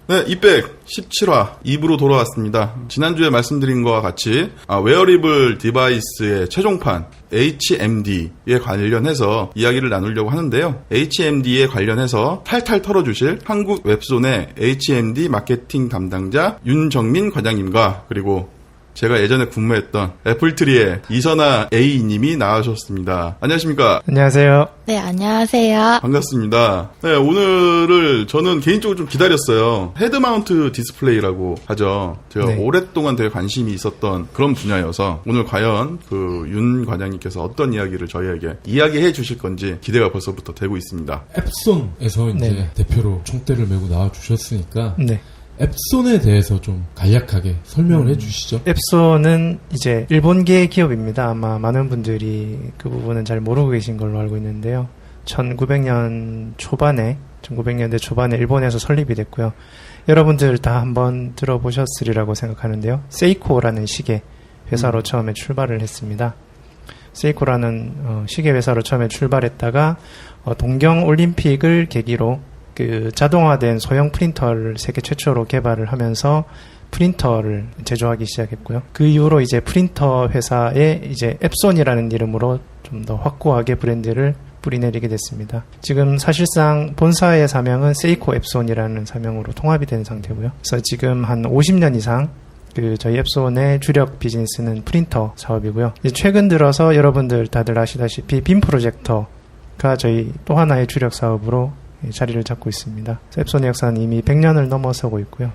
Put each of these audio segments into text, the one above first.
네, 이백 17화 2부로 돌아왔습니다. 지난주에 말씀드린 것과 같이 웨어리블 디바이스의 최종판 HMD에 관련해서 이야기를 나누려고 하는데요. HMD에 관련해서 탈탈 털어주실 한국 웹손의 HMD 마케팅 담당자 윤정민 과장님과 그리고 제가 예전에 근무했던 애플트리의 이선아 A님이 나와주셨습니다. 안녕하십니까? 안녕하세요. 네, 안녕하세요. 반갑습니다. 네, 오늘을 저는 개인적으로 좀 기다렸어요. 헤드마운트 디스플레이라고 하죠. 제가 네. 오랫동안 되게 관심이 있었던 그런 분야여서 오늘 과연 그 윤 과장님께서 어떤 이야기를 저희에게 이야기해 주실 건지 기대가 벌써부터 되고 있습니다. 앱손에서 이제 네. 대표로 총대를 메고 나와주셨으니까 네. 앱손에 대해서 좀 간략하게 설명을 해주시죠. 앱손은 이제 일본계 기업입니다. 아마 많은 분들이 그 부분은 잘 모르고 계신 걸로 알고 있는데요. 1900년대 초반에 일본에서 설립이 됐고요. 여러분들 다 한번 들어보셨으리라고 생각하는데요. 세이코라는 시계 회사로 처음에 출발을 했습니다. 세이코라는 시계 회사로 처음에 출발했다가 동경 올림픽을 계기로 그 자동화된 소형 프린터를 세계 최초로 개발을 하면서 프린터를 제조하기 시작했고요. 그 이후로 이제 프린터 회사에 이제 앱손이라는 이름으로 좀 더 확고하게 브랜드를 뿌리내리게 됐습니다. 지금 사실상 본사의 사명은 세이코 앱손이라는 사명으로 통합이 된 상태고요. 그래서 지금 한 50년 이상 그 저희 앱손의 주력 비즈니스는 프린터 사업이고요. 이제 최근 들어서 여러분들 다들 아시다시피 빔 프로젝터가 저희 또 하나의 주력 사업으로 자리를 잡고 있습니다. 앱손의 역사는 이미 100년을 넘어서고 있고요.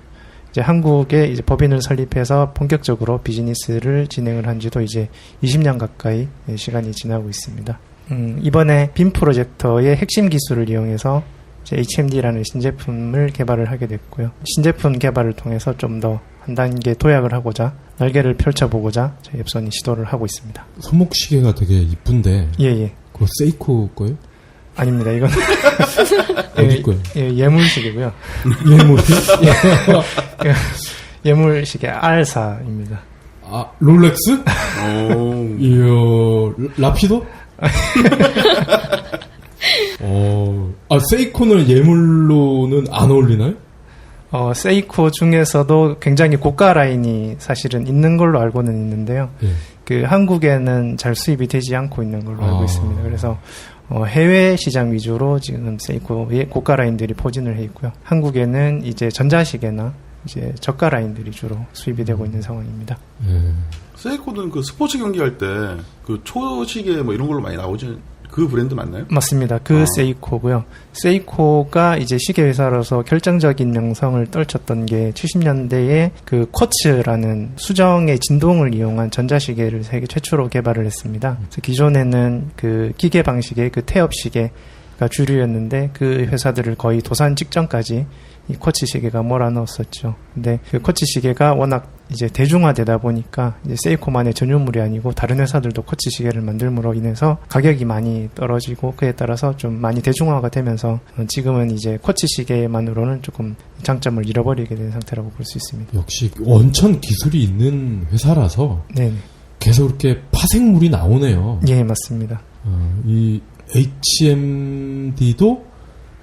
이제 한국에 이제 법인을 설립해서 본격적으로 비즈니스를 진행을 한 지도 이제 20년 가까이 시간이 지나고 있습니다. 이번에 빔 프로젝터의 핵심 기술을 이용해서 이제 HMD라는 신제품을 개발을 하게 됐고요. 신제품 개발을 통해서 좀 더 한 단계 도약을 하고자 날개를 펼쳐보고자 저희 앱손이 시도를 하고 있습니다. 손목시계가 되게 이쁜데 예. 그거 세이코 거예요? 아닙니다. 이건 어디 거예요? 예물식이고요. 예물? 예물식의 R사입니다. 아, 롤렉스? 오. 이야, 라피도? 세이코는 예물로는 안 어울리나요? 세이코 중에서도 굉장히 고가 라인이 사실은 있는 걸로 알고는 있는데요. 예. 그 한국에는 잘 수입이 되지 않고 있는 걸로 알고 있습니다. 그래서 해외 시장 위주로 지금 세이코의 고가 라인들이 포진을 해 있고요. 한국에는 이제 전자시계나 이제 저가 라인들이 주로 수입이 되고 있는 상황입니다. 세이코는 그 스포츠 경기할 때 그 초시계 뭐 이런 걸로 많이 나오지 그 브랜드 맞나요? 맞습니다. 세이코고요. 세이코가 이제 시계 회사로서 결정적인 명성을 떨쳤던 게 70년대에 그 쿼츠라는 수정의 진동을 이용한 전자시계를 세계 최초로 개발을 했습니다. 그래서 기존에는 그 기계 방식의 그 태엽 시계가 주류였는데 그 회사들을 거의 도산 직전까지 이 쿼츠 시계가 몰아넣었었죠. 근데 그 쿼츠 시계가 워낙 이제 대중화되다 보니까 이제 세이코만의 전유물이 아니고 다른 회사들도 쿼츠 시계를 만들므로 인해서 가격이 많이 떨어지고 그에 따라서 좀 많이 대중화가 되면서 지금은 이제 쿼츠 시계만으로는 조금 장점을 잃어버리게 된 상태라고 볼 수 있습니다. 역시 원천 기술이 있는 회사라서 네, 계속 이렇게 파생물이 나오네요. 예, 맞습니다. 이 HMD도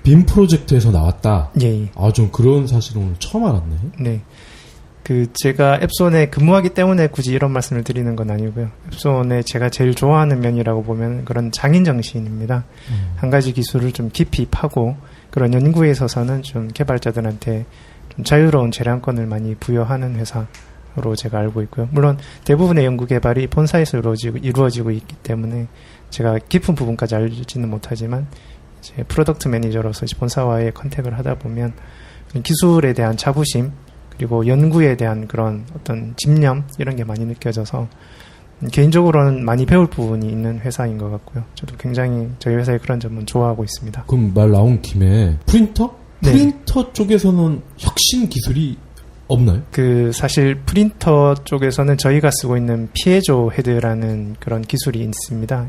빔 프로젝트에서 나왔다. 예. 좀 그런 사실을 오늘 처음 알았네. 네. 제가 앱손에 근무하기 때문에 굳이 이런 말씀을 드리는 건 아니고요. 앱손에 제가 제일 좋아하는 면이라고 보면 그런 장인 정신입니다. 한 가지 기술을 좀 깊이 파고 그런 연구에 있어서는 좀 개발자들한테 좀 자유로운 재량권을 많이 부여하는 회사로 제가 알고 있고요. 물론 대부분의 연구 개발이 본사에서 이루어지고 있기 때문에 제가 깊은 부분까지 알지는 못하지만 이제 프로덕트 매니저로서 본사와의 컨택을 하다 보면 기술에 대한 자부심 그리고 연구에 대한 그런 어떤 집념 이런 게 많이 느껴져서 개인적으로는 많이 배울 부분이 있는 회사인 것 같고요. 저도 굉장히 저희 회사의 그런 점은 좋아하고 있습니다. 그럼 말 나온 김에 프린터? 네. 프린터 쪽에서는 혁신 기술이 없나요? 사실 프린터 쪽에서는 저희가 쓰고 있는 피에조 헤드라는 그런 기술이 있습니다.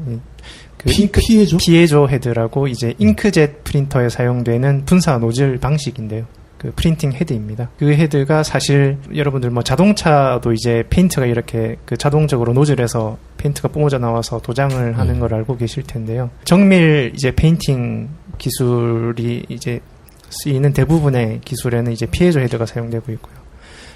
피에조? 피에조 헤드라고 이제 잉크젯 프린터에 사용되는 분사 노즐 방식인데요. 그 프린팅 헤드입니다. 그 헤드가 사실 여러분들 뭐 자동차도 이제 페인트가 이렇게 그 자동적으로 노즐에서 페인트가 뿜어져 나와서 도장을 하는 걸 알고 계실 텐데요. 정밀 이제 페인팅 기술이 이제 쓰이는 대부분의 기술에는 이제 피에조 헤드가 사용되고 있고요.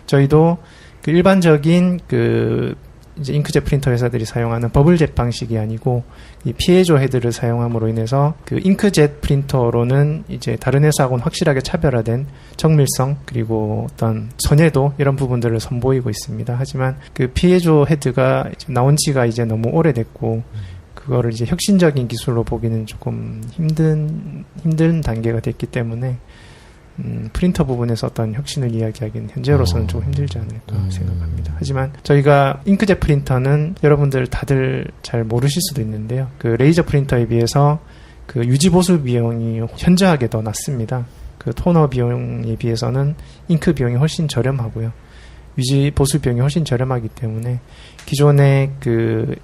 저희도 그 일반적인 그 이제 잉크젯 프린터 회사들이 사용하는 버블젯 방식이 아니고 이 피에조 헤드를 사용함으로 인해서 그 잉크젯 프린터로는 이제 다른 회사하고는 확실하게 차별화된 정밀성 그리고 어떤 선예도 이런 부분들을 선보이고 있습니다. 하지만 그 피에조 헤드가 이제 나온 지가 이제 너무 오래됐고 그거를 이제 혁신적인 기술로 보기는 조금 힘든 단계가 됐기 때문에 프린터 부분에서 어떤 혁신을 이야기하기는 현재로서는 좀 힘들지 않을까 생각합니다. 하지만 저희가 잉크젯 프린터는 여러분들 다들 잘 모르실 수도 있는데요. 그 레이저 프린터에 비해서 그 유지 보수 비용이 현저하게 더 낮습니다. 그 토너 비용에 비해서는 잉크 비용이 훨씬 저렴하고요. 유지 보수 비용이 훨씬 저렴하기 때문에 기존의 그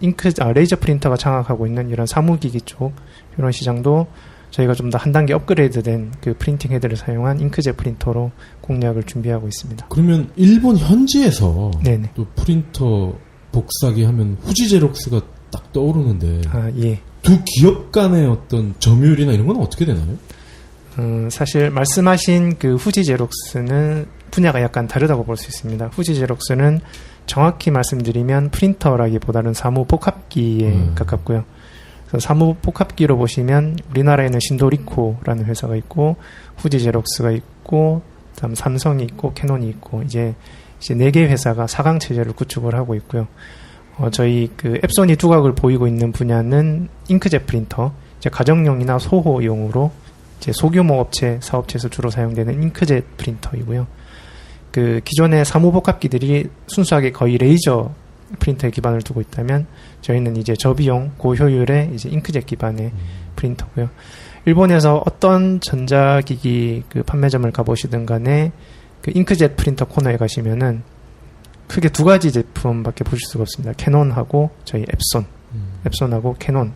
레이저 프린터가 장악하고 있는 이런 사무기기 쪽 이런 시장도 저희가 좀 더 한 단계 업그레이드된 그 프린팅 헤드를 사용한 잉크젯 프린터로 공략을 준비하고 있습니다. 그러면 일본 현지에서 네네. 또 프린터 복사기 하면 후지제록스가 딱 떠오르는데 예. 두 기업 간의 어떤 점유율이나 이런 건 어떻게 되나요? 사실 말씀하신 그 후지제록스는 분야가 약간 다르다고 볼 수 있습니다. 후지제록스는 정확히 말씀드리면 프린터라기보다는 사무 복합기에 가깝고요. 그래서 사무 복합기로 보시면 우리나라에는 신도리코라는 회사가 있고 후지제록스가 있고 그다음 삼성이 있고 캐논이 있고 이제 4개 회사가 4강 체제를 구축을 하고 있고요. 저희 그 앱손이 두각을 보이고 있는 분야는 잉크젯 프린터, 이제 가정용이나 소호용으로 이제 소규모 업체, 사업체에서 주로 사용되는 잉크젯 프린터이고요. 그 기존의 사무복합기들이 순수하게 거의 레이저 프린터에 기반을 두고 있다면 저희는 이제 저비용 고효율의 이제 잉크젯 기반의 프린터고요. 일본에서 어떤 전자기기 그 판매점을 가보시든 간에 그 잉크젯 프린터 코너에 가시면은 크게 두 가지 제품밖에 보실 수가 없습니다. 캐논하고 저희 앱손하고 캐논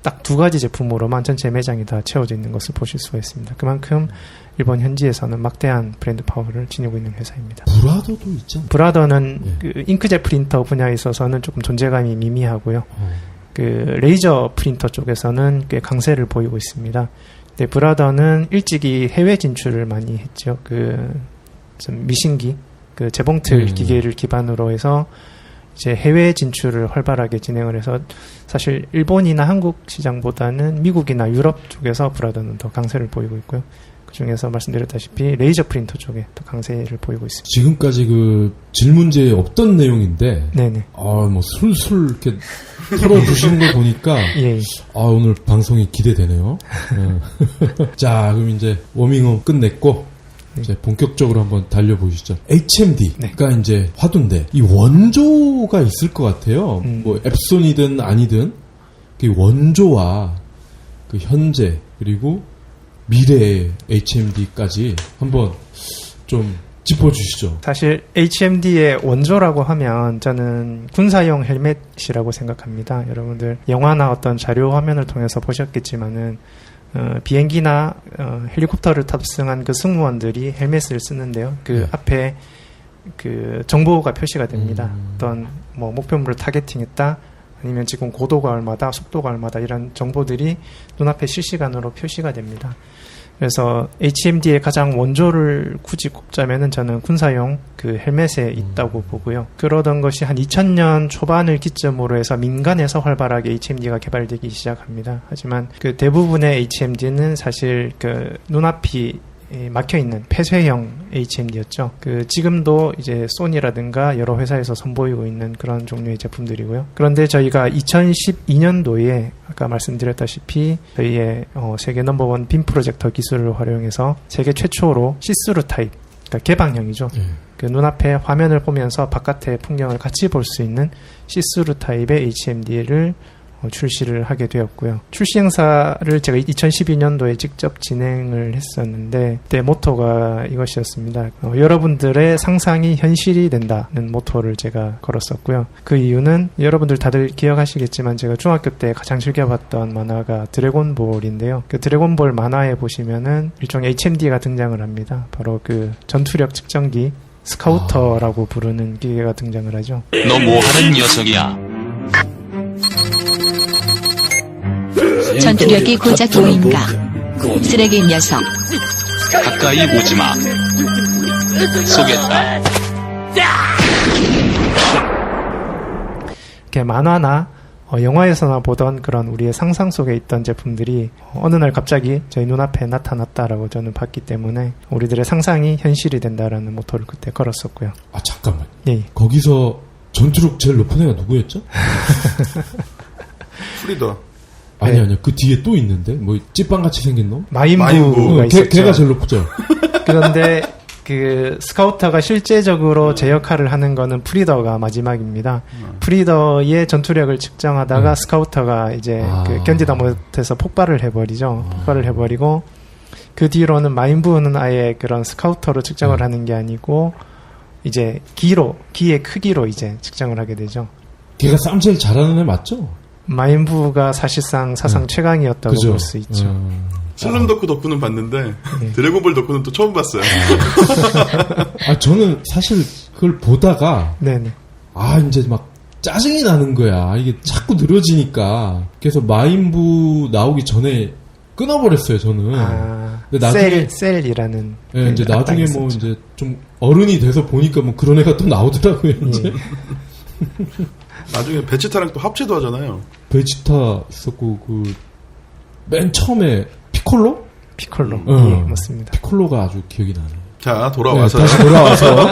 딱 두 가지 제품으로만 전체 매장이 다 채워져 있는 것을 보실 수가 있습니다. 그만큼 일본 현지에서는 막대한 브랜드 파워를 지니고 있는 회사입니다. 브라더도 있잖아요. 브라더는 그 잉크젯 프린터 분야에 있어서는 조금 존재감이 미미하고요. 그 레이저 프린터 쪽에서는 꽤 강세를 보이고 있습니다. 근데 브라더는 일찍이 해외 진출을 많이 했죠. 그 좀 미신기, 그 재봉틀 기계를 기반으로 해서 이제 해외 진출을 활발하게 진행을 해서 사실 일본이나 한국 시장보다는 미국이나 유럽 쪽에서 브라더는 더 강세를 보이고 있고요. 그 중에서 말씀드렸다시피 레이저 프린터 쪽에 더 강세를 보이고 있습니다. 지금까지 그 질문제에 없던 내용인데, 네네. 뭐 술술 이렇게 털어주시는 거 보니까, 예. 오늘 방송이 기대되네요. 자, 그럼 이제 워밍업 끝냈고, 이제 본격적으로 한번 달려보시죠. HMD가 이제 화두인데, 이 원조가 있을 것 같아요. 뭐 앱손이든 아니든 그 원조와 그 현재 그리고 미래의 HMD까지 한번 좀 짚어주시죠. 사실 HMD의 원조라고 하면 저는 군사용 헬멧이라고 생각합니다. 여러분들 영화나 어떤 자료 화면을 통해서 보셨겠지만은 비행기나 헬리콥터를 탑승한 그 승무원들이 헬멧을 쓰는데요. 그 앞에 그 정보가 표시가 됩니다. 어떤 뭐 목표물을 타겟팅했다, 아니면 지금 고도가 얼마다, 속도가 얼마다 이런 정보들이 눈앞에 실시간으로 표시가 됩니다. 그래서 HMD의 가장 원조를 굳이 꼽자면은 저는 군사용 그 헬멧에 있다고 보고요. 그러던 것이 한 2000년 초반을 기점으로 해서 민간에서 활발하게 HMD가 개발되기 시작합니다. 하지만 그 대부분의 HMD는 사실 그 눈앞이 막혀있는 폐쇄형 HMD였죠. 그 지금도 이제 소니라든가 여러 회사에서 선보이고 있는 그런 종류의 제품들이고요. 그런데 저희가 2012년도에 아까 말씀드렸다시피 저희의 세계 넘버원 빔 프로젝터 기술을 활용해서 세계 최초로 시스루 타입, 그러니까 개방형이죠. 그 눈앞에 화면을 보면서 바깥의 풍경을 같이 볼 수 있는 시스루 타입의 HMD를 출시를 하게 되었고요. 출시 행사를 제가 2012년도에 직접 진행을 했었는데 그때 모토가 이것이었습니다. 여러분들의 상상이 현실이 된다는 모토를 제가 걸었었고요. 그 이유는 여러분들 다들 기억하시겠지만 제가 중학교 때 가장 즐겨봤던 만화가 드래곤볼인데요. 그 드래곤볼 만화에 보시면은 일종의 HMD가 등장을 합니다. 바로 그 전투력 측정기 스카우터라고 부르는 기계가 등장을 하죠. 너 뭐하는 녀석이야? 전투력이 고작 5인가? 쓰레기 녀석. 가까이 오지마. 쏘겠다. 이렇게 만화나 영화에서나 보던 그런 우리의 상상 속에 있던 제품들이 어느 날 갑자기 저희 눈앞에 나타났다라고 저는 봤기 때문에 우리들의 상상이 현실이 된다라는 모토를 그때 걸었었고요. 아, 잠깐만. 예. 거기서 전투력 제일 높은 애가 누구였죠? 프리더. 아니요. 그 뒤에 또 있는데? 뭐, 찌빵같이 생긴 놈? 마인부가 마인부. 있었죠. 걔가 제일 높죠? 그런데 그 스카우터가 실제적으로 제 역할을 하는 거는 프리더가 마지막입니다. 프리더의 전투력을 측정하다가 스카우터가 이제 그 견디다 못해서 폭발을 해버리죠. 폭발을 해버리고 그 뒤로는 마인부는 아예 그런 스카우터로 측정을 하는 게 아니고 이제 기의 크기로 이제 측정을 하게 되죠. 걔가 싸움 제일 잘하는 애 맞죠? 마인부가 사실상 사상 최강이었다고 그죠? 볼 수 있죠. 슬럼 덕후 덕후는 봤는데 드래곤볼 덕후는 또 처음 봤어요. 아, 저는 사실 그걸 보다가 네네. 이제 막 짜증이 나는 거야. 이게 자꾸 늘어지니까. 그래서 마인부 나오기 전에 끊어버렸어요, 저는. 근데 나중에 셀이라는. 예, 이제 나중에 뭐 이제 좀 어른이 돼서 보니까 뭐 그런 애가 또 나오더라고요, 이제. 나중에 베지타랑 또 합체도 하잖아요. 베지타 있었고 맨 처음에 피콜로? 피콜로. 어. 예, 맞습니다. 피콜로가 아주 기억이 나네. 자, 돌아와서. 다시 돌아와서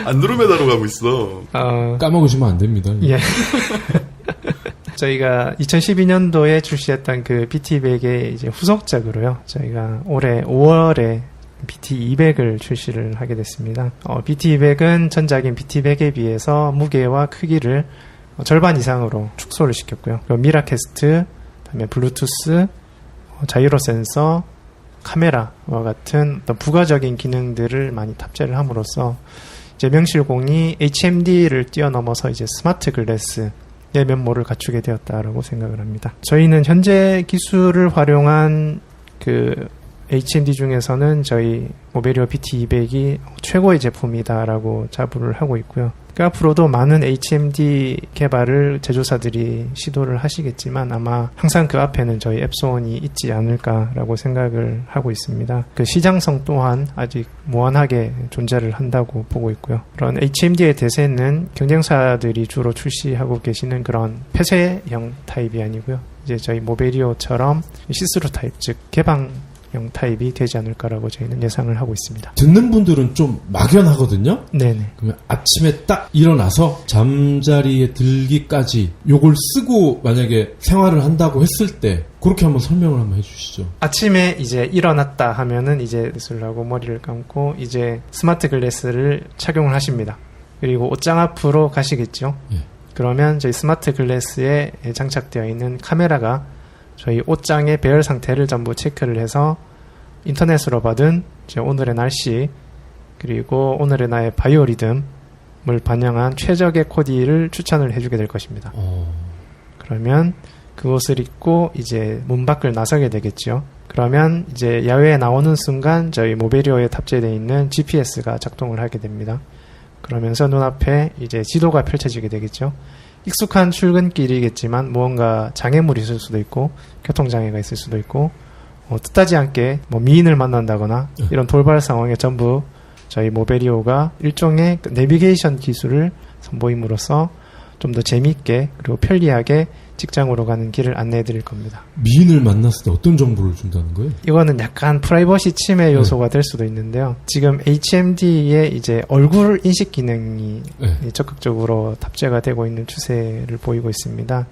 안드로메다로 가고 있어. 까먹으시면 안 됩니다. 예. 저희가 2012년도에 출시했던 그 BT100의 이제 후속작으로요. 저희가 올해 5월에 BT200을 출시를 하게 됐습니다. BT200은 전작인 BT100에 비해서 무게와 크기를 절반 이상으로 축소를 시켰고요. 그리고 미라캐스트, 그다음에 블루투스, 자이로 센서, 카메라와 같은 어떤 부가적인 기능들을 많이 탑재를 함으로써 이제 명실공히 HMD를 뛰어넘어서 이제 스마트 글래스의 면모를 갖추게 되었다라고 생각을 합니다. 저희는 현재 기술을 활용한 그 HMD 중에서는 저희 모베리오 BT200이 최고의 제품이다라고 자부를 하고 있고요. 그 앞으로도 많은 HMD 개발을 제조사들이 시도를 하시겠지만 아마 항상 그 앞에는 저희 앱소온이 있지 않을까라고 생각을 하고 있습니다. 그 시장성 또한 아직 무한하게 존재를 한다고 보고 있고요. 그런 HMD의 대세는 경쟁사들이 주로 출시하고 계시는 그런 폐쇄형 타입이 아니고요. 이제 저희 모베리오처럼 시스루 타입, 즉 개방 형 타입이 되지 않을까라고 저희는 예상을 하고 있습니다. 듣는 분들은 좀 막연하거든요? 네네. 그러면 아침에 딱 일어나서 잠자리에 들기까지 요걸 쓰고 만약에 생활을 한다고 했을 때 그렇게 한번 설명을 한번 해주시죠. 아침에 이제 일어났다 하면은 이제 술 하고 머리를 감고 이제 스마트 글래스를 착용을 하십니다. 그리고 옷장 앞으로 가시겠죠. 예. 그러면 저희 스마트 글래스에 장착되어 있는 카메라가 저희 옷장의 배열 상태를 전부 체크를 해서 인터넷으로 받은 오늘의 날씨 그리고 오늘의 나의 바이오리듬을 반영한 최적의 코디를 추천을 해주게 될 것입니다. 그러면 그옷을 입고 이제 문 밖을 나서게 되겠죠. 그러면 이제 야외에 나오는 순간 저희 모베리오에 탑재되어 있는 GPS가 작동을 하게 됩니다. 그러면서 눈앞에 이제 지도가 펼쳐지게 되겠죠. 익숙한 출근길이겠지만 무언가 장애물이 있을 수도 있고 교통장애가 있을 수도 있고 뜻하지 않게 미인을 만난다거나 이런 돌발 상황에 전부 저희 모베리오가 일종의 내비게이션 기술을 선보임으로써 좀 더 재미있게 그리고 편리하게 직장으로 가는 길을 안내해 드릴 겁니다. 미인을 만났을 때 어떤 정보를 준다는 거예요? 이거는 약간 프라이버시 침해 요소가 될 수도 있는데요. 지금 HMD에 이제 얼굴 인식 기능이 적극적으로 탑재가 되고 있는 추세를 보이고 있습니다.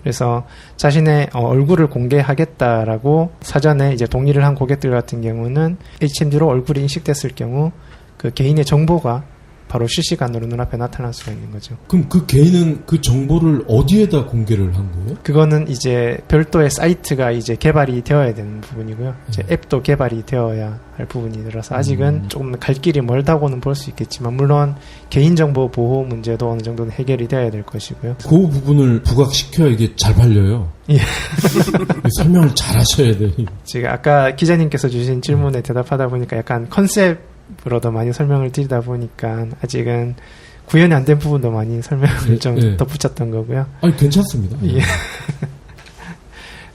그래서 자신의 얼굴을 공개하겠다라고 사전에 이제 동의를 한 고객들 같은 경우는 HMD로 얼굴이 인식됐을 경우 그 개인의 정보가 바로 실시간으로 눈앞에 나타날 수가 있는 거죠. 그럼 그 개인은 그 정보를 어디에다 공개를 한 거예요? 그거는 이제 별도의 사이트가 이제 개발이 되어야 되는 부분이고요. 이제 앱도 개발이 되어야 할 부분이라서 아직은 조금 갈 길이 멀다고는 볼 수 있겠지만 물론 개인정보 보호 문제도 어느 정도는 해결이 되어야 될 것이고요. 그 부분을 부각시켜야 이게 잘 팔려요. 예. 설명을 잘 하셔야 돼요. 제가 아까 기자님께서 주신 질문에 대답하다 보니까 약간 컨셉으로도 많이 설명을 드리다 보니까 아직은 구현이 안 된 부분도 많이 설명을 좀 덧붙였던 거고요. 아니, 괜찮습니다. 예.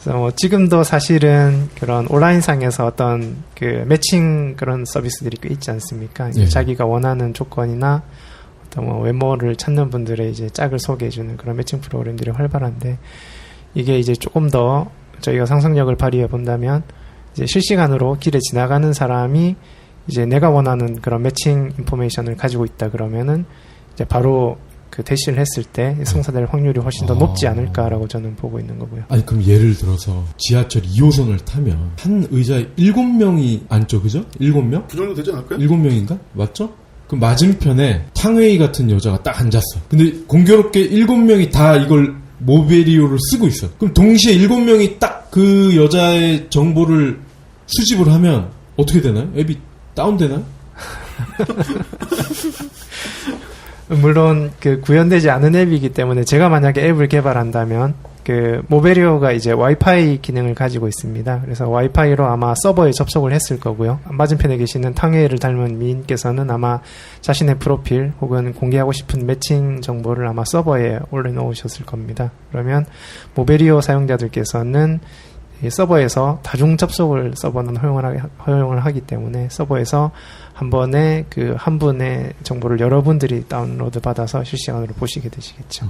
그래서 뭐 지금도 사실은 그런 온라인상에서 어떤 그 매칭 그런 서비스들이 꽤 있지 않습니까? 이제 예. 자기가 원하는 조건이나 어떤 뭐 외모를 찾는 분들의 이제 짝을 소개해주는 그런 매칭 프로그램들이 활발한데 이게 이제 조금 더 저희가 상상력을 발휘해 본다면 이제 실시간으로 길에 지나가는 사람이 이제 내가 원하는 그런 매칭 인포메이션을 가지고 있다 그러면은 이제 바로 그 대시를 했을 때 성사될 확률이 훨씬 더 높지 않을까라고 저는 보고 있는 거고요. 아니 그럼 예를 들어서 지하철 2호선을 타면 한 의자에 7명이 앉죠, 그죠? 7명? 그 정도 되지 않을까요? 7명인가? 맞죠? 그 맞은편에 탕웨이 같은 여자가 딱 앉았어. 근데 공교롭게 7명이 다 이걸 모베리오를 쓰고 있어. 그럼 동시에 7명이 딱 그 여자의 정보를 수집을 하면 어떻게 되나요? 앱이 다운되나요? 물론 그 구현되지 않은 앱이기 때문에 제가 만약에 앱을 개발한다면 그 모베리오가 이제 와이파이 기능을 가지고 있습니다. 그래서 와이파이로 아마 서버에 접속을 했을 거고요. 맞은편에 계시는 탕웨이를 닮은 미인께서는 아마 자신의 프로필 혹은 공개하고 싶은 매칭 정보를 아마 서버에 올려놓으셨을 겁니다. 그러면 모베리오 사용자들께서는 이 서버에서 다중 접속을 서버는 허용을 하기 때문에 서버에서 한 번에 그 한 분의 정보를 여러분들이 다운로드 받아서 실시간으로 보시게 되시겠죠.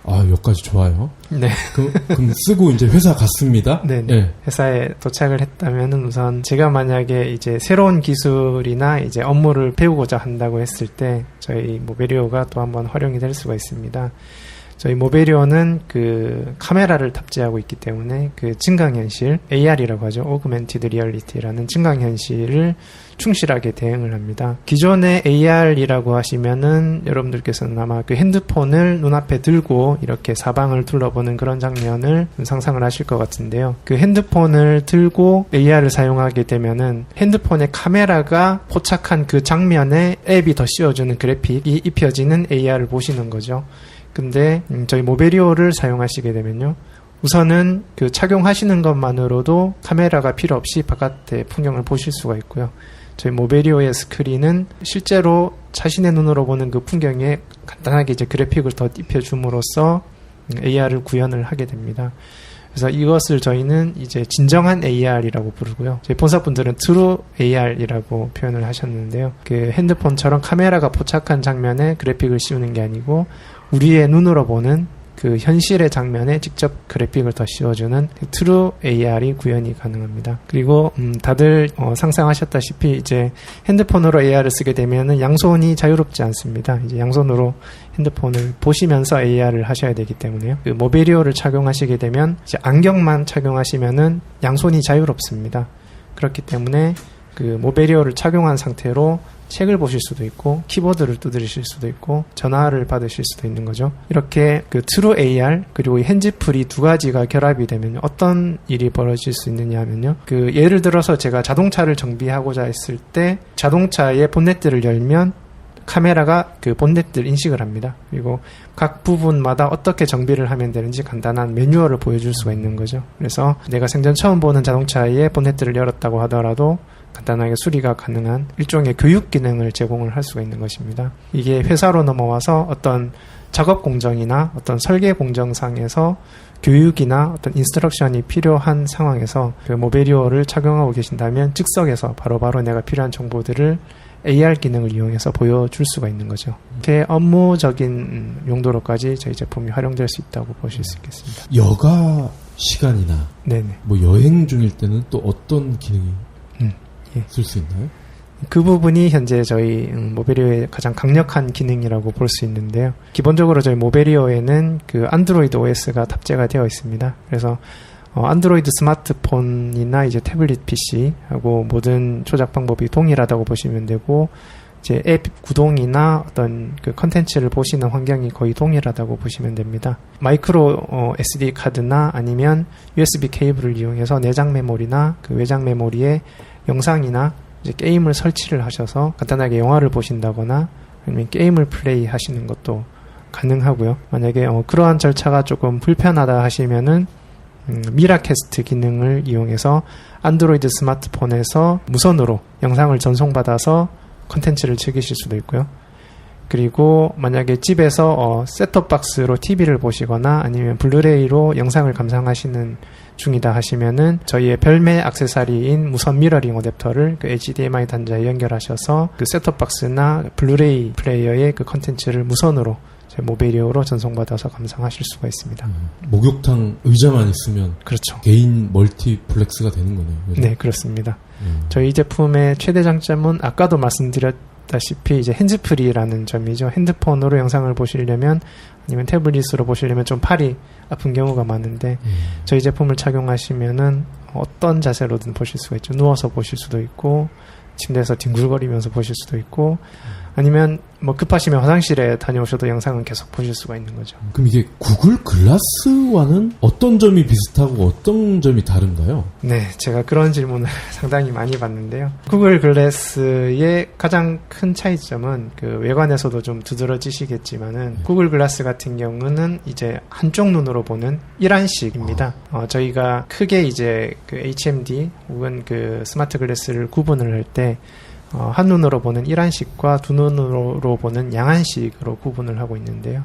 아, 여기까지 좋아요. 네. 그럼 쓰고 이제 회사 갔습니다. 네. 네. 회사에 도착을 했다면은 우선 제가 만약에 이제 새로운 기술이나 이제 업무를 배우고자 한다고 했을 때 저희 모베리오가 또 한번 활용이 될 수가 있습니다. 저희 모베리오는 그 카메라를 탑재하고 있기 때문에 그 증강현실, AR이라고 하죠. Augmented Reality라는 증강현실을 충실하게 대응을 합니다. 기존의 AR이라고 하시면은 여러분들께서는 아마 그 핸드폰을 눈앞에 들고 이렇게 사방을 둘러보는 그런 장면을 상상을 하실 것 같은데요. 그 핸드폰을 들고 AR을 사용하게 되면은 핸드폰의 카메라가 포착한 그 장면에 앱이 더 씌워주는 그래픽이 입혀지는 AR을 보시는 거죠. 근데 저희 모베리오를 사용하시게 되면요. 우선은 그 착용하시는 것만으로도 카메라가 필요 없이 바깥의 풍경을 보실 수가 있고요. 저희 모베리오의 스크린은 실제로 자신의 눈으로 보는 그 풍경에 간단하게 이제 그래픽을 더 입혀줌으로써 AR을 구현을 하게 됩니다. 그래서 이것을 저희는 이제 진정한 AR이라고 부르고요. 저희 본사분들은 True AR이라고 표현을 하셨는데요. 그 핸드폰처럼 카메라가 포착한 장면에 그래픽을 씌우는 게 아니고 우리의 눈으로 보는 그 현실의 장면에 직접 그래픽을 더 씌워주는 True AR이 구현이 가능합니다. 그리고 다들 상상하셨다시피 이제 핸드폰으로 AR을 쓰게 되면은 양손이 자유롭지 않습니다. 이제 양손으로 핸드폰을 보시면서 AR을 하셔야 되기 때문에요. 그 모베리오를 착용하시게 되면 이제 안경만 착용하시면은 양손이 자유롭습니다. 그렇기 때문에 그 모베리오를 착용한 상태로 책을 보실 수도 있고 키보드를 두드리실 수도 있고 전화를 받으실 수도 있는 거죠. 이렇게 그 True AR 그리고 이 핸즈프리 두 가지가 결합이 되면 어떤 일이 벌어질 수 있느냐 하면요. 그 예를 들어서 제가 자동차를 정비하고자 했을 때 자동차의 본네트를 열면 카메라가 그 본네트를 인식을 합니다. 그리고 각 부분마다 어떻게 정비를 하면 되는지 간단한 매뉴얼을 보여줄 수가 있는 거죠. 그래서 내가 생전 처음 보는 자동차의 본네트를 열었다고 하더라도 간단하게 수리가 가능한 일종의 교육 기능을 제공을 할 수가 있는 것입니다. 이게 회사로 넘어와서 어떤 작업 공정이나 어떤 설계 공정상에서 교육이나 어떤 인스트럭션이 필요한 상황에서 그 모베리오를 착용하고 계신다면 즉석에서 바로바로 내가 필요한 정보들을 AR 기능을 이용해서 보여줄 수가 있는 거죠. 이렇게 업무적인 용도로까지 저희 제품이 활용될 수 있다고 보실 수 있겠습니다. 여가 시간이나 네네. 뭐 여행 중일 때는 또 어떤 기능이 예. 쓸 수 있나요? 그 부분이 현재 저희 모베리오의 가장 강력한 기능이라고 볼 수 있는데요. 기본적으로 저희 모베리오에는 그 안드로이드 OS가 탑재가 되어 있습니다. 그래서 안드로이드 스마트폰이나 이제 태블릿 PC하고 모든 조작 방법이 동일하다고 보시면 되고 이제 앱 구동이나 어떤 그 컨텐츠를 보시는 환경이 거의 동일하다고 보시면 됩니다. 마이크로 SD 카드나 아니면 USB 케이블을 이용해서 내장 메모리나 그 외장 메모리에 영상이나 이제 게임을 설치를 하셔서 간단하게 영화를 보신다거나 아니면 게임을 플레이 하시는 것도 가능하고요. 만약에 그러한 절차가 조금 불편하다 하시면은 미라캐스트 기능을 이용해서 안드로이드 스마트폰에서 무선으로 영상을 전송받아서 컨텐츠를 즐기실 수도 있고요. 그리고 만약에 집에서 셋톱박스로 TV를 보시거나 아니면 블루레이로 영상을 감상하시는 중이다 하시면은 저희의 별매 액세서리인 무선 미러링 어댑터를 그 HDMI 단자에 연결하셔서 그 셋톱박스나 블루레이 플레이어의 그 컨텐츠를 무선으로 모베리오로 전송받아서 감상하실 수가 있습니다. 목욕탕 의자만 있으면 그렇죠. 개인 멀티플렉스가 되는 거네요. 그죠? 네, 그렇습니다. 저희 제품의 최대 장점은 아까도 말씀드렸다시피 이제 핸즈프리라는 점이죠. 핸드폰으로 영상을 보시려면 아니면 태블릿으로 보시려면 좀 팔이 아픈 경우가 많은데 저희 제품을 착용하시면은 어떤 자세로든 보실 수가 있죠. 누워서 보실 수도 있고 침대에서 뒹굴거리면서 보실 수도 있고 아니면 뭐 급하시면 화장실에 다녀오셔도 영상은 계속 보실 수가 있는 거죠. 그럼 이게 구글 글라스와는 어떤 점이 비슷하고 어떤 점이 다른가요? 네, 제가 그런 질문을 상당히 많이 받는데요. 구글 글래스의 가장 큰 차이점은 그 외관에서도 좀 두드러지시겠지만은 구글 글라스 같은 경우는 이제 한쪽 눈으로 보는 일안식입니다. 저희가 크게 이제 그 HMD 혹은 그 스마트 글래스를 구분을 할 때 한눈으로 보는 일안식과 두 눈으로 보는 양안식으로 구분을 하고 있는데요.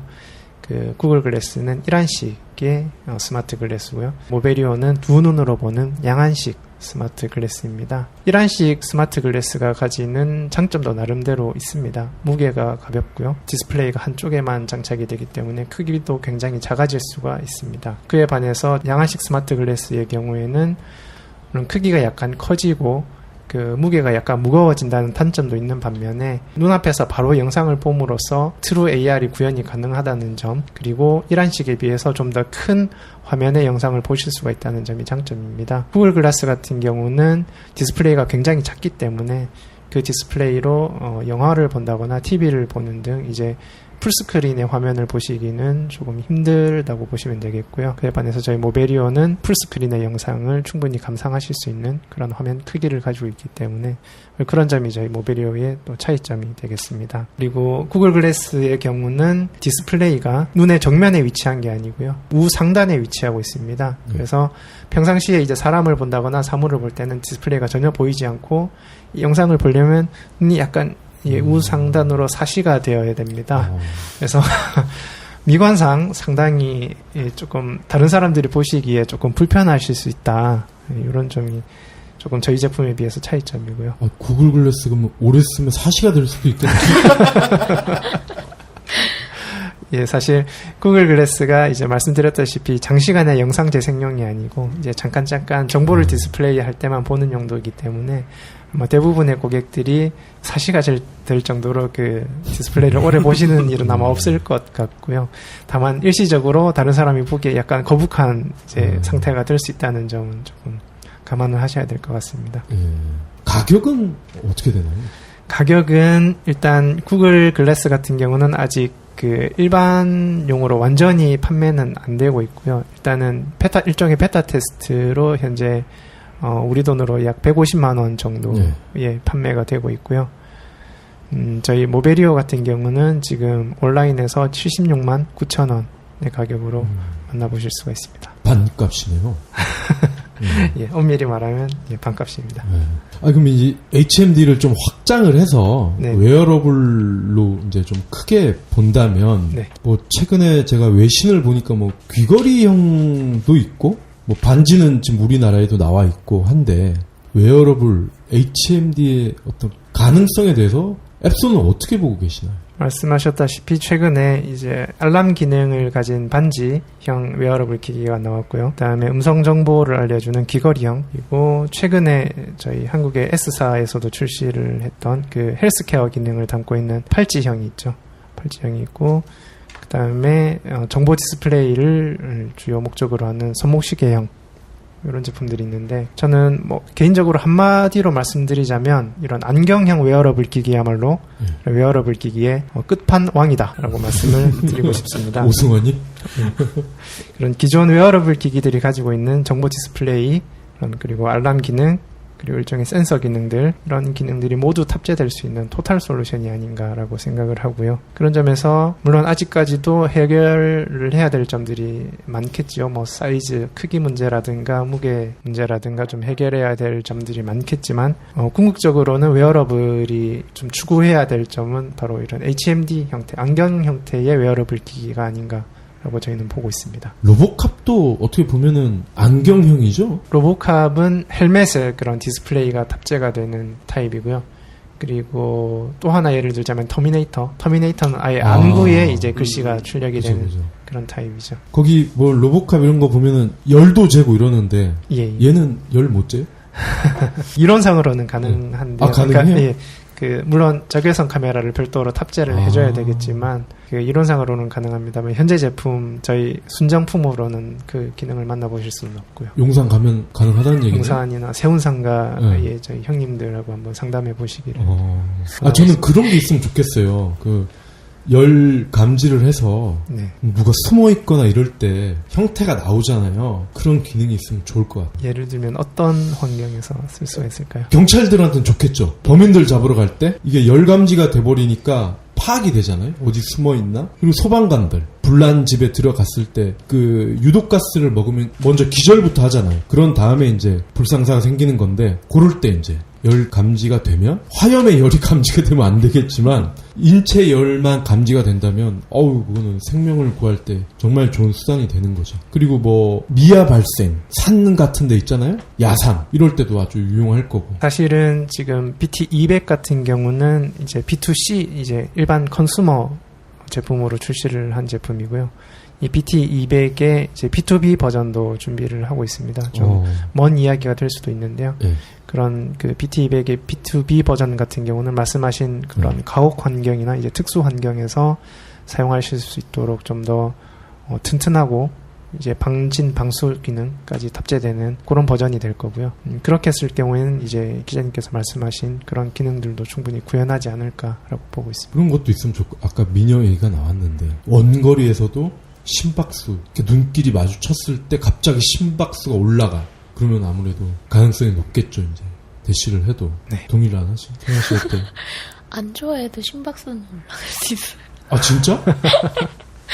그 구글 글래스는 일안식의 스마트 글래스고요. 모베리오는 두 눈으로 보는 양안식 스마트 글래스입니다. 일안식 스마트 글래스가 가지는 장점도 나름대로 있습니다. 무게가 가볍고요. 디스플레이가 한쪽에만 장착이 되기 때문에 크기도 굉장히 작아질 수가 있습니다. 그에 반해서 양안식 스마트 글래스의 경우에는 물론 크기가 약간 커지고 그 무게가 약간 무거워진다는 단점도 있는 반면에 눈앞에서 바로 영상을 봄으로써 트루 AR이 구현이 가능하다는 점, 그리고 일안식에 비해서 좀 더 큰 화면의 영상을 보실 수가 있다는 점이 장점입니다. 구글 글라스 같은 경우는 디스플레이가 굉장히 작기 때문에 그 디스플레이로 영화를 본다거나 TV를 보는 등 이제 풀스크린의 화면을 보시기는 조금 힘들다고 보시면 되겠고요. 그에 반해서 저희 모베리오는 풀스크린의 영상을 충분히 감상하실 수 있는 그런 화면 크기를 가지고 있기 때문에 그런 점이 저희 모베리오의 또 차이점이 되겠습니다. 그리고 구글 글래스의 경우는 디스플레이가 눈의 정면에 위치한 게 아니고요. 우상단에 위치하고 있습니다. 그래서 평상시에 이제 사람을 본다거나 사물을 볼 때는 디스플레이가 전혀 보이지 않고 이 영상을 보려면 눈이 약간 우상단으로 사시가 되어야 됩니다. 그래서 미관상 상당히 조금 다른 사람들이 보시기에 조금 불편하실 수 있다. 이런 점이 조금 저희 제품에 비해서 차이점이고요. 구글 글래스 그러면 오래 쓰면 사시가 될 수도 있겠네요. 예, 사실 구글 글래스가 이제 말씀드렸다시피 장시간의 영상 재생용이 아니고 이제 잠깐 정보를 디스플레이 할 때만 보는 용도이기 때문에 대부분의 고객들이 사시가 될 정도로 그 디스플레이를 오래 보시는 일은 아마 없을 것 같고요. 다만 일시적으로 다른 사람이 보기에 약간 거북한 이제 상태가 될 수 있다는 점은 조금 감안을 하셔야 될 것 같습니다. 가격은 어떻게 되나요? 가격은 일단 구글 글래스 같은 경우는 아직 그 일반용으로 완전히 판매는 안 되고 있고요. 일단은 일종의 베타 테스트로 현재 우리 돈으로 약 150만 원 정도의 판매가 되고 있고요. 저희 모베리오 같은 경우는 지금 온라인에서 76만 9천 원의 가격으로 만나보실 수가 있습니다. 반값이네요. 예, 엄밀히 말하면 반값입니다. 그럼 이제 HMD를 좀 확장을 해서 네. 웨어러블로 이제 좀 크게 본다면 네. 뭐 최근에 제가 외신을 보니까 뭐 귀걸이형도 있고 뭐 반지는 지금 우리나라에도 나와 있고 한데 웨어러블 HMD의 어떤 가능성에 대해서 앱손은 어떻게 보고 계시나요? 말씀하셨다시피 최근에 이제 알람 기능을 가진 반지형 웨어러블 기기가 나왔고요. 그다음에 음성 정보를 알려주는 귀걸이형, 그리고 최근에 저희 한국의 S사에서도 출시를 했던 그 헬스케어 기능을 담고 있는 팔찌형이 있죠. 팔찌형이 있고 그다음에 정보 디스플레이를 주요 목적으로 하는 손목시계형, 이런 제품들이 있는데 저는 뭐 개인적으로 한마디로 말씀드리자면 이런 안경형 웨어러블 기기야말로 웨어러블 기기의 끝판왕이다라고 말씀을 드리고 싶습니다. 오승환이? 그런 기존 웨어러블 기기들이 가지고 있는 정보 디스플레이, 그리고 알람 기능, 그리고 일종의 센서 기능들, 이런 기능들이 모두 탑재될 수 있는 토탈 솔루션이 아닌가라고 생각을 하고요. 그런 점에서 물론 아직까지도 해결을 해야 될 점들이 많겠죠. 뭐 사이즈, 크기 문제라든가 무게 문제라든가 좀 해결해야 될 점들이 많겠지만 궁극적으로는 웨어러블이 좀 추구해야 될 점은 바로 이런 HMD 형태, 안경 형태의 웨어러블 기기가 아닌가 라고 저희는 보고 있습니다. 로보캅도 어떻게 보면은 안경형이죠? 로보캅은 헬멧에 그런 디스플레이가 탑재가 되는 타입이고요. 그리고 또 하나 예를 들자면 터미네이터는 아예 안구에 이제 글씨가 출력이 그죠, 되는 그죠. 그런 타입이죠. 거기 뭐 로보캅 이런 거 보면은 열도 재고 이러는데 예. 얘는 열 못 재요? 이론상으로는 가능한데, 아, 가능해요? 예, 물론 적외선 카메라를 별도로 탑재를 해줘야 되겠지만, 이론상으로는 가능합니다만, 현재 제품, 저희 순정품으로는 그 기능을 만나보실 수는 없고요. 용산 가면 가능하다는 얘기죠? 용산이나 세운상가의 네. 저희 형님들하고 한번 상담해 보시기를. 저는 그런 게 있으면 좋겠어요. 열 감지를 해서 네. 누가 숨어 있거나 이럴 때 형태가 나오잖아요. 그런 기능이 있으면 좋을 것 같아요. 예를 들면 어떤 환경에서 쓸 수가 있을까요? 경찰들한테는 좋겠죠. 범인들 잡으러 갈 때 이게 열 감지가 돼버리니까 파악이 되잖아요. 어디 숨어 있나? 그리고 소방관들 불난 집에 들어갔을 때 그 유독가스를 먹으면 먼저 기절부터 하잖아요. 그런 다음에 이제 불상사가 생기는 건데, 그럴 때 이제 열 감지가 되면, 화염의 열이 감지가 되면 안 되겠지만 인체 열만 감지가 된다면 그거는 생명을 구할 때 정말 좋은 수단이 되는 거죠. 그리고 뭐 미아 발생, 산 같은 데 있잖아요. 야산 이럴 때도 아주 유용할 거고. 사실은 지금 BT200 같은 경우는 이제 B2C, 이제 일반 컨슈머 제품으로 출시를 한 제품이고요. 이 BT200의 이제 B2B 버전도 준비를 하고 있습니다. 좀 먼 이야기가 될 수도 있는데요. 네. 그런 그 BT200의 B2B 버전 같은 경우는 말씀하신 그런 가옥 환경이나 이제 특수 환경에서 사용하실 수 있도록 좀 더 튼튼하고 이제 방수 기능까지 탑재되는 그런 버전이 될 거고요. 그렇게 했을 경우에는 이제 기자님께서 말씀하신 그런 기능들도 충분히 구현하지 않을까라고 보고 있습니다. 그런 것도 있으면 좋고, 아까 미녀 얘기가 나왔는데 원거리에서도 심박수, 이렇게 눈길이 마주쳤을 때 갑자기 심박수가 올라가. 그러면 아무래도 가능성이 높겠죠. 이제 대시를 해도. 네. 동의를 안 하시? 생각하실 때. 안 좋아해도 심박수는 올라갈 수 있어요. 아 진짜?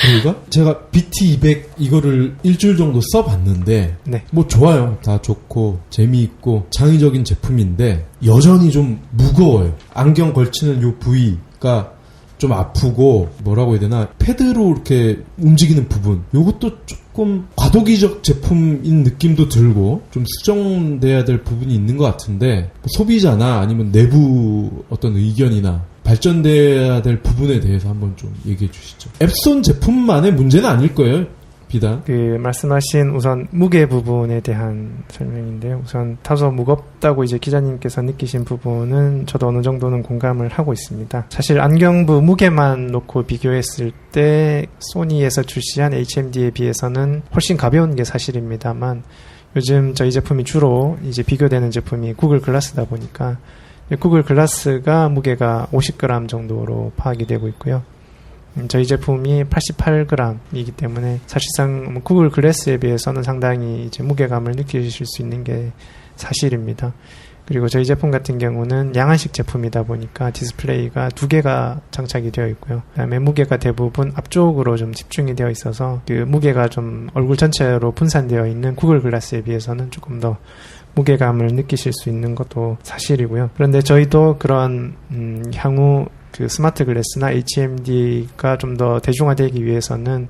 그러니까 제가 BT200 이거를 일주일 정도 써봤는데, 네. 뭐 좋아요. 다 좋고 재미있고 창의적인 제품인데 여전히 좀 무거워요. 안경 걸치는 요 부위가 좀 아프고, 뭐라고 해야 되나, 패드로 이렇게 움직이는 부분, 요것도 조금 과도기적 제품인 느낌도 들고 좀 수정돼야 될 부분이 있는 것 같은데, 뭐 소비자나 아니면 내부 어떤 의견이나 발전돼야 될 부분에 대해서 한번 좀 얘기해 주시죠. 앱손 제품만의 문제는 아닐 거예요, 비단. 말씀하신 우선 무게 부분에 대한 설명인데요. 우선 다소 무겁다고 이제 기자님께서 느끼신 부분은 저도 어느 정도는 공감을 하고 있습니다. 사실 안경부 무게만 놓고 비교했을 때 소니에서 출시한 HMD에 비해서는 훨씬 가벼운 게 사실입니다만, 요즘 저희 제품이 주로 이제 비교되는 제품이 구글 글라스다 보니까 구글 글라스가 무게가 50g 정도로 파악이 되고 있고요. 저희 제품이 88g이기 때문에 사실상 구글 글래스에 비해서는 상당히 이제 무게감을 느끼실 수 있는 게 사실입니다. 그리고 저희 제품 같은 경우는 양안식 제품이다 보니까 디스플레이가 2개가 장착이 되어 있고요. 그다음에 무게가 대부분 앞쪽으로 좀 집중이 되어 있어서 그 무게가 좀 얼굴 전체로 분산되어 있는 구글 글라스에 비해서는 조금 더 무게감을 느끼실 수 있는 것도 사실이고요. 그런데 저희도 그런 향후 그 스마트 글래스나 HMD가 좀 더 대중화되기 위해서는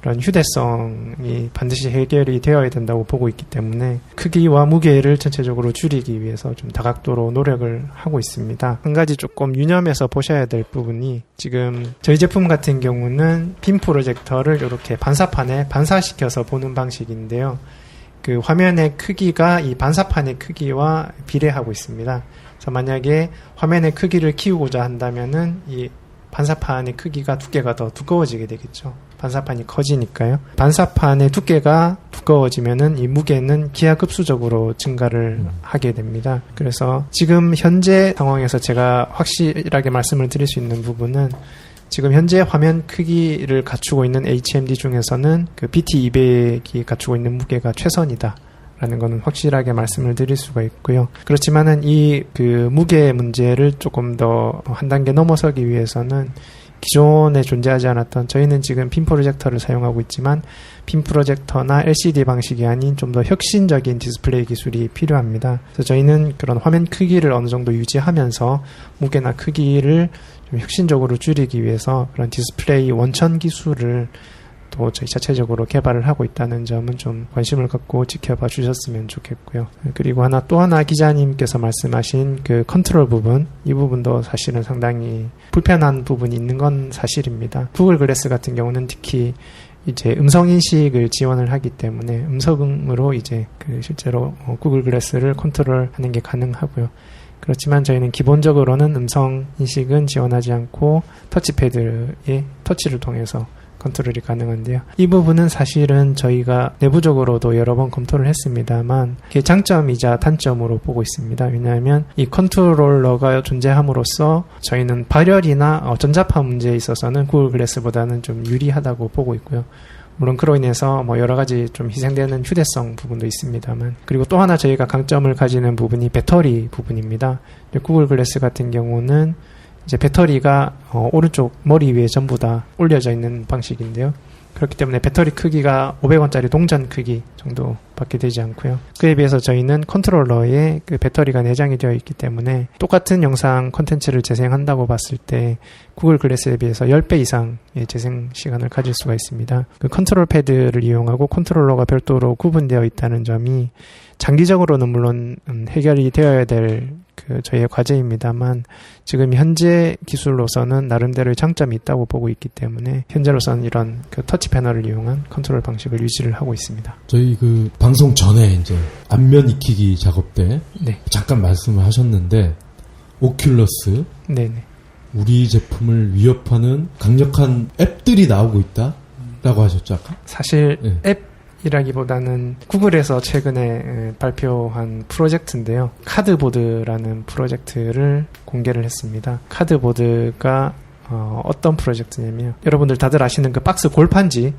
그런 휴대성이 반드시 해결이 되어야 된다고 보고 있기 때문에 크기와 무게를 전체적으로 줄이기 위해서 좀 다각도로 노력을 하고 있습니다. 한 가지 조금 유념해서 보셔야 될 부분이, 지금 저희 제품 같은 경우는 빔 프로젝터를 이렇게 반사판에 반사시켜서 보는 방식인데요. 그 화면의 크기가 이 반사판의 크기와 비례하고 있습니다. 그래서 만약에 화면의 크기를 키우고자 한다면은 이 반사판의 크기가 두께가 더 두꺼워지게 되겠죠. 반사판이 커지니까요. 반사판의 두께가 두꺼워지면은 이 무게는 기하급수적으로 증가를 하게 됩니다. 그래서 지금 현재 상황에서 제가 확실하게 말씀을 드릴 수 있는 부분은, 지금 현재 화면 크기를 갖추고 있는 HMD 중에서는 그 BT200이 갖추고 있는 무게가 최선이다 라는 거는 확실하게 말씀을 드릴 수가 있고요. 그렇지만은 이 그 무게 문제를 조금 더 한 단계 넘어서기 위해서는 기존에 존재하지 않았던, 저희는 지금 빔 프로젝터를 사용하고 있지만 빔 프로젝터나 LCD 방식이 아닌 좀 더 혁신적인 디스플레이 기술이 필요합니다. 그래서 저희는 그런 화면 크기를 어느 정도 유지하면서 무게나 크기를 좀 혁신적으로 줄이기 위해서 그런 디스플레이 원천 기술을 또 저희 자체적으로 개발을 하고 있다는 점은 좀 관심을 갖고 지켜봐 주셨으면 좋겠고요. 그리고 또 하나 기자님께서 말씀하신 그 컨트롤 부분, 이 부분도 사실은 상당히 불편한 부분이 있는 건 사실입니다. 구글 글래스 같은 경우는 특히 이제 음성 인식을 지원을 하기 때문에 음성으로 이제 그 실제로 구글 글래스를 컨트롤하는 게 가능하고요. 그렇지만 저희는 기본적으로는 음성 인식은 지원하지 않고 터치패드의 터치를 통해서 컨트롤이 가능한데요. 이 부분은 사실은 저희가 내부적으로도 여러 번 검토를 했습니다만 그게 장점이자 단점으로 보고 있습니다. 왜냐하면 이 컨트롤러가 존재함으로써 저희는 발열이나 전자파 문제에 있어서는 구글 글래스보다는 좀 유리하다고 보고 있고요. 물론 그로 인해서 여러 가지 좀 희생되는 휴대성 부분도 있습니다만, 그리고 또 하나 저희가 강점을 가지는 부분이 배터리 부분입니다. 구글 글래스 같은 경우는 이제 배터리가 오른쪽 머리 위에 전부 다 올려져 있는 방식인데요. 그렇기 때문에 배터리 크기가 500원짜리 동전 크기 정도밖에 되지 않고요. 그에 비해서 저희는 컨트롤러에 그 배터리가 내장이 되어 있기 때문에 똑같은 영상 콘텐츠를 재생한다고 봤을 때 구글 글래스에 비해서 10배 이상의 재생 시간을 가질 수가 있습니다. 그 컨트롤 패드를 이용하고 컨트롤러가 별도로 구분되어 있다는 점이 장기적으로는 물론 해결이 되어야 될 그 저희의 과제입니다만, 지금 현재 기술로서는 나름대로의 장점이 있다고 보고 있기 때문에 현재로서는 이런 그 터치 패널을 이용한 컨트롤 방식을 유지를 하고 있습니다. 저희 그 방송 전에 이제 안면 익히기 작업 때 네. 잠깐 말씀을 하셨는데, 오큘러스, 네네. 우리 제품을 위협하는 강력한 앱들이 나오고 있다라고 하셨죠, 아까? 사실 네. 앱이라기보다는 구글에서 최근에 발표한 프로젝트인데요. 카드보드라는 프로젝트를 공개를 했습니다. 카드보드가 어떤 프로젝트냐면, 여러분들 다들 아시는 그 박스 골판지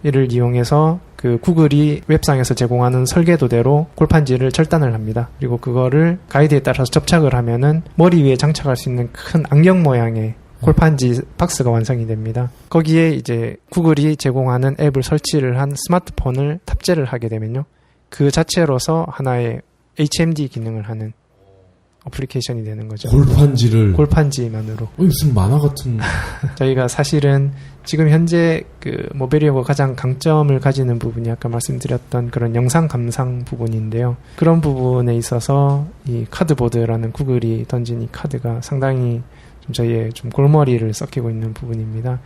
이를 이용해서 그 구글이 웹상에서 제공하는 설계도대로 골판지를 절단을 합니다. 그리고 그거를 가이드에 따라서 접착을 하면은 머리 위에 장착할 수 있는 큰 안경 모양의 골판지 박스가 완성이 됩니다. 거기에 이제 구글이 제공하는 앱을 설치를 한 스마트폰을 탑재를 하게 되면요, 그 자체로서 하나의 HMD 기능을 하는 어플리케이션이 되는 거죠. 골판지만으로. 무슨 만화 같은. 저희가 사실은 지금 현재 그 모베리오가 가장 강점을 가지는 부분이 아까 말씀드렸던 그런 영상 감상 부분인데요. 그런 부분에 있어서 이 카드보드라는 구글이 던진 이 카드가 상당히 저희의 좀 골머리를 썩히고 있는 부분입니다.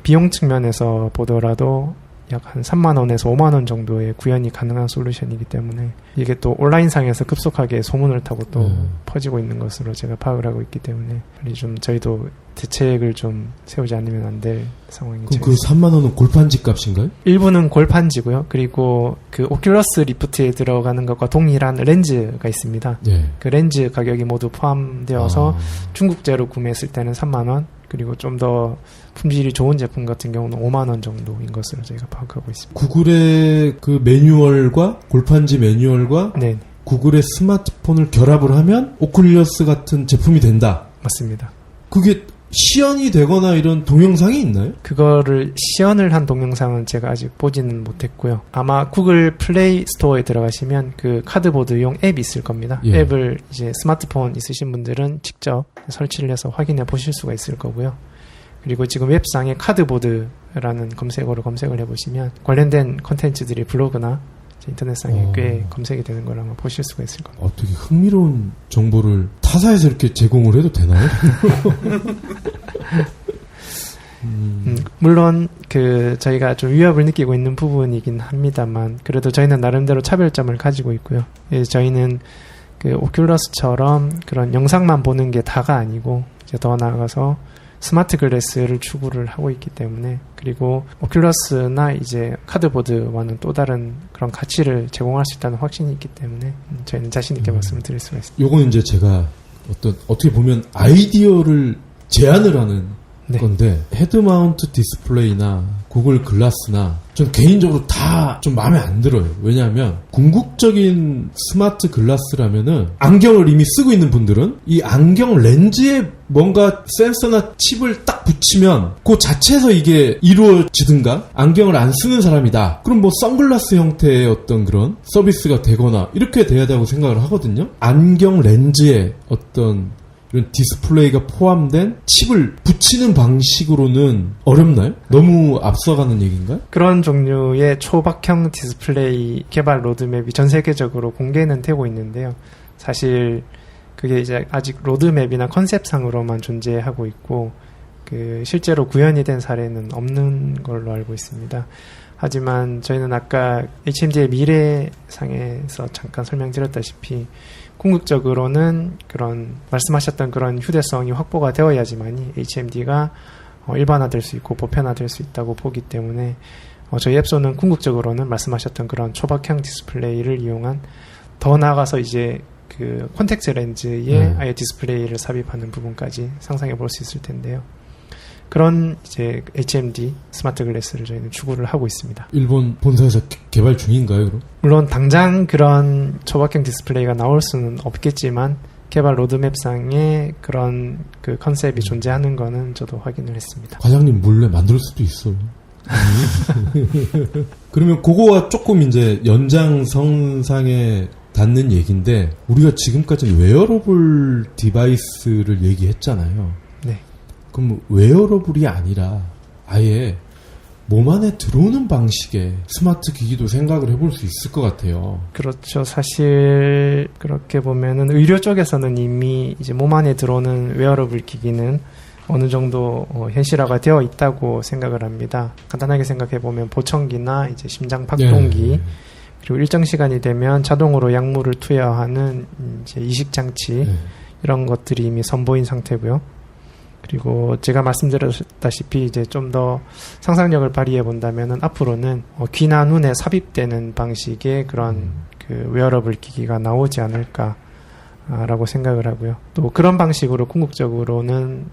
비용 측면에서 보더라도 약 한 3만원에서 5만원 정도의 구현이 가능한 솔루션이기 때문에 이게 또 온라인상에서 급속하게 소문을 타고 또 퍼지고 있는 것으로 제가 파악을 하고 있기 때문에 빨리 좀 저희도 대책을 좀 세우지 않으면 안 될 상황이죠. 그럼 그 3만원은 골판지 값인가요? 일부는 골판지고요. 그리고 그 오큘러스 리프트에 들어가는 것과 동일한 렌즈가 있습니다. 네. 그 렌즈 가격이 모두 포함되어서 중국제로 구매했을 때는 3만원, 그리고 좀 더 품질이 좋은 제품 같은 경우는 5만원 정도인 것으로 저희가 파악하고 있습니다. 구글의 그 매뉴얼과 골판지 매뉴얼과 네, 구글의 스마트폰을 결합을 하면 오큘러스 같은 제품이 된다. 맞습니다. 그게 시연이 되거나 이런 동영상이 있나요? 그거를 시연을 한 동영상은 제가 아직 보지는 못했고요. 아마 구글 플레이 스토어에 들어가시면 그 카드보드용 앱이 있을 겁니다. 예. 앱을 이제 스마트폰 있으신 분들은 직접 설치를 해서 확인해 보실 수가 있을 거고요. 그리고 지금 웹상에 카드보드라는 검색어로 검색을 해보시면 관련된 콘텐츠들이 블로그나 인터넷상에 꽤 검색이 되는 걸 아마 보실 수가 있을 겁니다. 되게 흥미로운 정보를 타사에서 이렇게 제공을 해도 되나요? 물론 그 저희가 좀 위협을 느끼고 있는 부분이긴 합니다만, 그래도 저희는 나름대로 차별점을 가지고 있고요. 저희는 그 오큘러스처럼 그런 영상만 보는 게 다가 아니고 이제 더 나아가서 스마트 글래스를 추구를 하고 있기 때문에, 그리고 오큘러스나 이제 카드보드와는 또 다른 그런 가치를 제공할 수 있다는 확신이 있기 때문에 저희는 자신 있게 말씀을 드릴 수가 있습니다. 요건 이제 제가 어떻게 보면 아이디어를 제안을 하는 건데, 헤드 마운트 디스플레이나 구글 글라스나 전 개인적으로 다 좀 마음에 안 들어요. 왜냐하면 궁극적인 스마트 글라스라면은 안경을 이미 쓰고 있는 분들은 이 안경 렌즈에 뭔가 센서나 칩을 딱 붙이면 그 자체에서 이게 이루어지든가, 안경을 안 쓰는 사람이다, 그럼 뭐 선글라스 형태의 어떤 그런 서비스가 되거나 이렇게 돼야 된다고 생각을 하거든요. 안경 렌즈에 어떤 이런 디스플레이가 포함된 칩을 붙이는 방식으로는 어렵나요? 너무 앞서가는 얘기인가요? 그런 종류의 초박형 디스플레이 개발 로드맵이 전 세계적으로 공개는 되고 있는데요. 사실 그게 이제 아직 로드맵이나 컨셉상으로만 존재하고 있고 실제로 구현이 된 사례는 없는 걸로 알고 있습니다. 하지만 저희는 아까 HMD의 미래상에서 잠깐 설명드렸다시피 궁극적으로는 그런 말씀하셨던 그런 휴대성이 확보가 되어야지만이 HMD가 일반화될 수 있고 보편화될 수 있다고 보기 때문에 저희 앱소는 궁극적으로는 말씀하셨던 그런 초박형 디스플레이를 이용한 더 나아가서 이제 그 콘택트 렌즈에 아예 디스플레이를 삽입하는 부분까지 상상해 볼 수 있을 텐데요. 그런 이제 HMD 스마트 글래스를 저희는 추구를 하고 있습니다. 일본 본사에서 개발 중인가요, 그럼? 물론 당장 그런 초박형 디스플레이가 나올 수는 없겠지만 개발 로드맵상에 그런 그 컨셉이 존재하는 거는 저도 확인을 했습니다. 과장님 몰래 만들 수도 있어요. 그러면 그거와 조금 이제 연장선상에 닿는 얘기인데 우리가 지금까지는 웨어러블 디바이스를 얘기했잖아요. 네. 그럼 웨어러블이 아니라 아예 몸 안에 들어오는 방식의 스마트 기기도 생각을 해볼 수 있을 것 같아요. 그렇죠. 사실 그렇게 보면은 의료 쪽에서는 이미 이제 몸 안에 들어오는 웨어러블 기기는 어느 정도 현실화가 되어 있다고 생각을 합니다. 간단하게 생각해 보면 보청기나 이제 심장 박동기 네. 그리고 일정 시간이 되면 자동으로 약물을 투여하는 이제 이식 장치 네. 이런 것들이 이미 선보인 상태고요. 그리고 제가 말씀드렸다시피 이제 좀 더 상상력을 발휘해 본다면은 앞으로는 귀나 눈에 삽입되는 방식의 그런 그 웨어러블 기기가 나오지 않을까라고 생각을 하고요. 또 그런 방식으로 궁극적으로는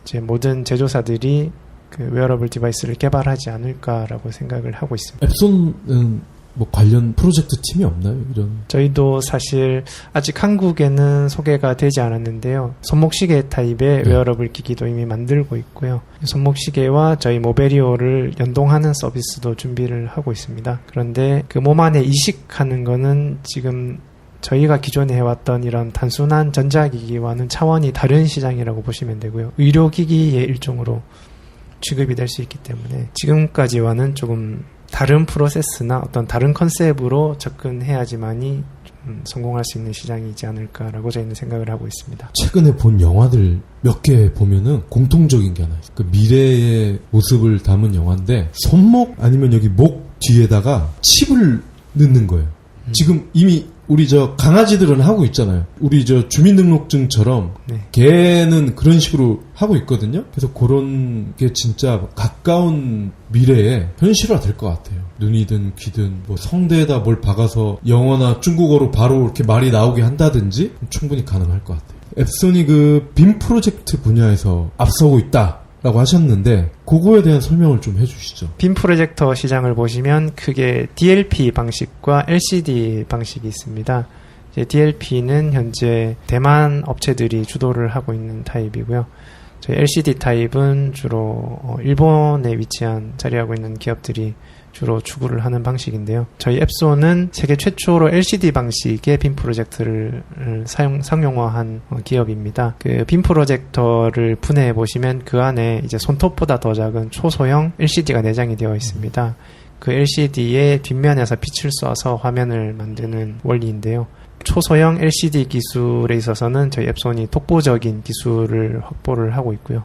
이제 모든 제조사들이 그 웨어러블 디바이스를 개발하지 않을까라고 생각을 하고 있습니다. 앱손은 뭐 관련 프로젝트 팀이 없나요? 이런. 저희도 사실 아직 한국에는 소개가 되지 않았는데요. 손목시계 타입의 네. 웨어러블 기기도 이미 만들고 있고요. 손목시계와 저희 모베리오를 연동하는 서비스도 준비를 하고 있습니다. 그런데 그 몸 안에 이식하는 거는 지금 저희가 기존에 해왔던 이런 단순한 전자기기와는 차원이 다른 시장이라고 보시면 되고요. 의료기기의 일종으로 취급이 될 수 있기 때문에 지금까지와는 조금 다른 프로세스나 어떤 다른 컨셉으로 접근해야지만이 좀 성공할 수 있는 시장이지 않을까라고 저희는 생각을 하고 있습니다. 최근에 본 영화들 몇 개 보면은 공통적인 게 하나 있어요. 그 미래의 모습을 담은 영화인데 손목 아니면 여기 목 뒤에다가 칩을 넣는 거예요. 지금 이미 우리 저 강아지들은 하고 있잖아요. 우리 저 주민등록증처럼 네. 개는 그런 식으로 하고 있거든요. 그래서 그런 게 진짜 가까운 미래에 현실화 될 것 같아요. 눈이든 귀든 뭐 성대에다 뭘 박아서 영어나 중국어로 바로 이렇게 말이 나오게 한다든지 충분히 가능할 것 같아요. 앱손이 그 빔 프로젝트 분야에서 앞서고 있다. 라고 하셨는데 그거에 대한 설명을 좀 해주시죠. 빔 프로젝터 시장을 보시면 크게 DLP 방식과 LCD 방식이 있습니다. 이제 DLP는 현재 대만 업체들이 주도를 하고 있는 타입이고요. 저희 LCD 타입은 주로 일본에 위치한 자리하고 있는 기업들이 주로 추구를 하는 방식인데요. 저희 앱소는 세계 최초로 LCD 방식의 빔 프로젝터를 상용화한 기업입니다. 그 빔 프로젝터를 분해해 보시면 그 안에 이제 손톱보다 더 작은 초소형 LCD가 내장이 되어 있습니다. 그 LCD의 뒷면에서 빛을 쏴서 화면을 만드는 원리인데요. 초소형 LCD 기술에 있어서는 저희 앱손이 독보적인 기술을 확보를 하고 있고요.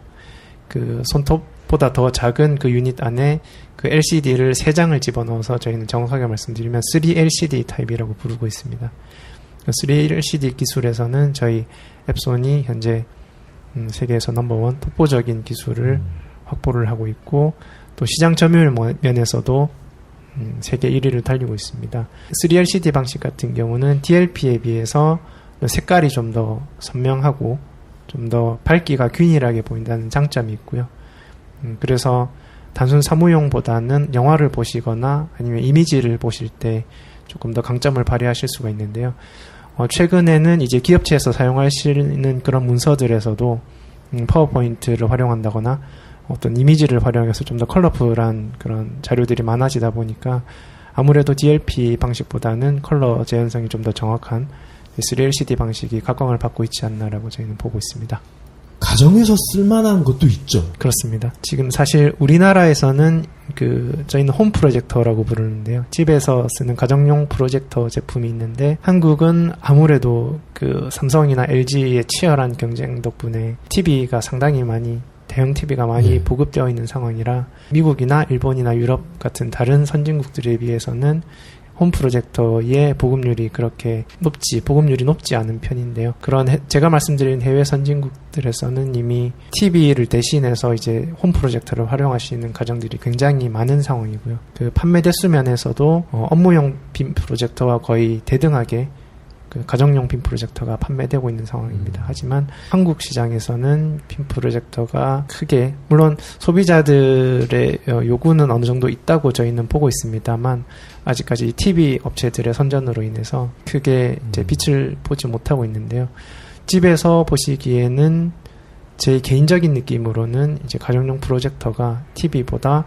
그 손톱보다 더 작은 그 유닛 안에 그 LCD를 3장을 집어넣어서 저희는 정확하게 말씀드리면 3LCD 타입이라고 부르고 있습니다. 3LCD 기술에서는 저희 앱손이 현재 세계에서 넘버원 독보적인 기술을 확보를 하고 있고 또 시장 점유율 면에서도 세계 1위를 달리고 있습니다. 3LCD 방식 같은 경우는 DLP에 비해서 색깔이 좀 더 선명하고 좀 더 밝기가 균일하게 보인다는 장점이 있고요. 그래서 단순 사무용보다는 영화를 보시거나 아니면 이미지를 보실 때 조금 더 강점을 발휘하실 수가 있는데요. 최근에는 이제 기업체에서 사용하시는 그런 문서들에서도 파워포인트를 활용한다거나 어떤 이미지를 활용해서 좀 더 컬러풀한 그런 자료들이 많아지다 보니까 아무래도 DLP 방식보다는 컬러 재현성이 좀 더 정확한 SD 방식이 각광을 받고 있지 않나라고 저희는 보고 있습니다. 가정에서 쓸만한 것도 있죠. 그렇습니다. 지금 사실 우리나라에서는 저희는 홈 프로젝터라고 부르는데요. 집에서 쓰는 가정용 프로젝터 제품이 있는데 한국은 아무래도 삼성이나 LG의 치열한 경쟁 덕분에 TV가 상당히 많이 대형 TV가 많이 보급되어 있는 상황이라 미국이나 일본이나 유럽 같은 다른 선진국들에 비해서는 홈 프로젝터의 보급률이 높지 않은 편인데요. 제가 말씀드린 해외 선진국들에서는 이미 TV를 대신해서 이제 홈 프로젝터를 활용하시는 가정들이 굉장히 많은 상황이고요. 판매 대수 면에서도 업무용 빔 프로젝터와 거의 대등하게 가정용 빔 프로젝터가 판매되고 있는 상황입니다. 하지만 한국 시장에서는 빔 프로젝터가 크게, 물론 소비자들의 요구는 어느 정도 있다고 저희는 보고 있습니다만 아직까지 TV 업체들의 선전으로 인해서 크게 이제 빛을 보지 못하고 있는데요. 집에서 보시기에는 제 개인적인 느낌으로는 이제 가정용 프로젝터가 TV보다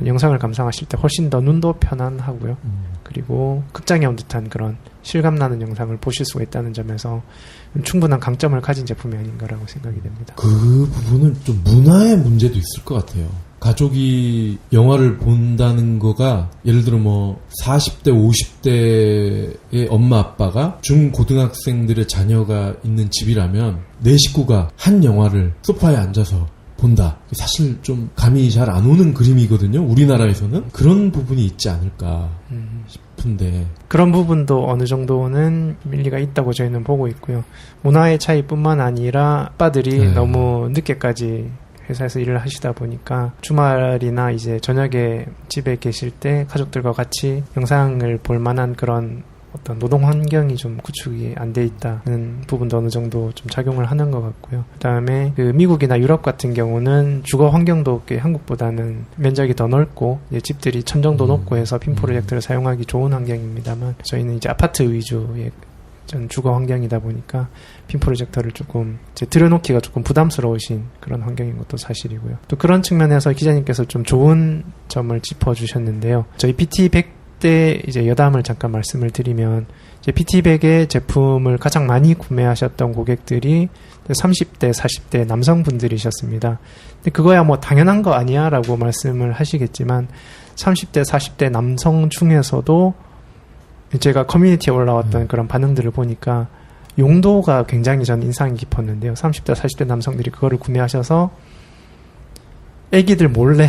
영상을 감상하실 때 훨씬 더 눈도 편안하고요. 그리고 극장에 온 듯한 그런 실감나는 영상을 보실 수가 있다는 점에서 충분한 강점을 가진 제품이 아닌가라고 생각이 됩니다. 그 부분은 좀 문화의 문제도 있을 것 같아요. 가족이 영화를 본다는 거가 예를 들어 40대, 50대의 엄마 아빠가 중고등학생들의 자녀가 있는 집이라면 내 식구가 한 영화를 소파에 앉아서 본다. 사실 좀 감이 잘 안 오는 그림이거든요. 우리나라에서는 그런 부분이 있지 않을까 싶은데 그런 부분도 어느 정도는 일리가 있다고 저희는 보고 있고요. 문화의 차이뿐만 아니라 아빠들이 너무 늦게까지 회사에서 일을 하시다 보니까 주말이나 이제 저녁에 집에 계실 때 가족들과 같이 영상을 볼 만한 그런 어떤 노동 환경이 좀 구축이 안 돼 있다는 부분도 어느 정도 좀 작용을 하는 것 같고요. 그다음에 미국이나 유럽 같은 경우는 주거 환경도 꽤 한국보다는 면적이 더 넓고 이제 집들이 천정도 높고 해서 빔 프로젝터를 사용하기 좋은 환경입니다만 저희는 이제 아파트 위주의 전 주거 환경이다 보니까 빔 프로젝터를 조금 이제 들여놓기가 조금 부담스러우신 그런 환경인 것도 사실이고요. 또 그런 측면에서 기자님께서 좀 좋은 점을 짚어주셨는데요. 저희 BT100 때 이제 여담을 잠깐 말씀을 드리면 이제 BT100의 제품을 가장 많이 구매하셨던 고객들이 30대, 40대 남성분들이셨습니다. 근데 그거야 당연한 거 아니야 라고 말씀을 하시겠지만 30대, 40대 남성 중에서도 제가 커뮤니티에 올라왔던 그런 반응들을 보니까 용도가 굉장히 전 인상이 깊었는데요. 30대, 40대 남성들이 그거를 구매하셔서 애기들 몰래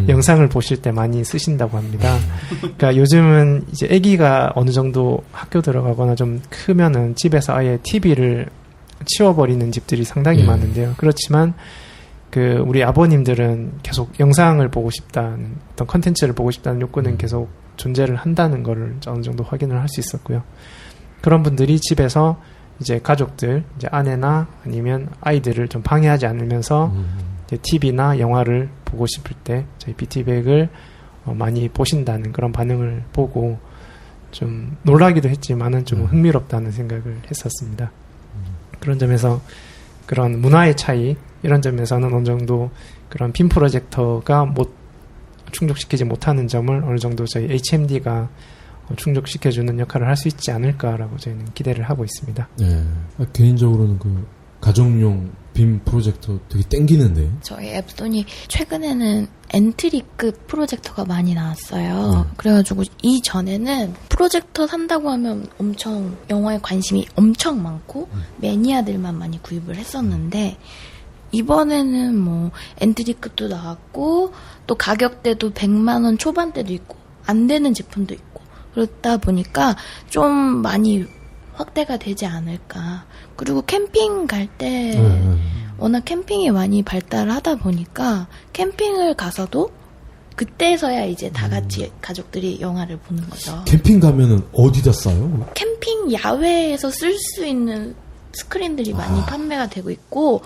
영상을 보실 때 많이 쓰신다고 합니다. 그러니까 요즘은 이제 애기가 어느 정도 학교 들어가거나 좀 크면은 집에서 아예 TV를 치워버리는 집들이 상당히 많은데요. 그렇지만 우리 아버님들은 계속 영상을 보고 싶다는 어떤 컨텐츠를 보고 싶다는 욕구는 계속 존재를 한다는 거를 어느 정도 확인을 할 수 있었고요. 그런 분들이 집에서 이제 가족들, 이제 아내나 아니면 아이들을 좀 방해하지 않으면서 TV나 영화를 보고 싶을 때 저희 BT100을 많이 보신다는 그런 반응을 보고 좀 놀라기도 했지만은 좀 흥미롭다는 생각을 했었습니다. 그런 점에서 그런 문화의 차이 이런 점에서는 어느 정도 그런 빔 프로젝터가 충족시키지 못하는 점을 어느 정도 저희 HMD가 충족시켜주는 역할을 할 수 있지 않을까라고 저희는 기대를 하고 있습니다. 네. 개인적으로는 가정용 빔 프로젝터 되게 땡기는데. 저희 앱손이 최근에는 엔트리급 프로젝터가 많이 나왔어요. 그래가지고 이전에는 프로젝터 산다고 하면 엄청 영화에 관심이 엄청 많고 매니아들만 많이 구입을 했었는데 이번에는 엔트리급도 나왔고 또 가격대도 100만 원 초반대도 있고 안 되는 제품도 있고 그렇다 보니까 좀 많이 확대가 되지 않을까. 그리고 캠핑 갈 때 워낙 캠핑이 많이 발달하다 보니까 캠핑을 가서도 그때서야 이제 다 같이 가족들이 영화를 보는 거죠. 캠핑 가면은 어디다 싸요? 캠핑 야외에서 쓸 수 있는 스크린들이 많이 판매가 되고 있고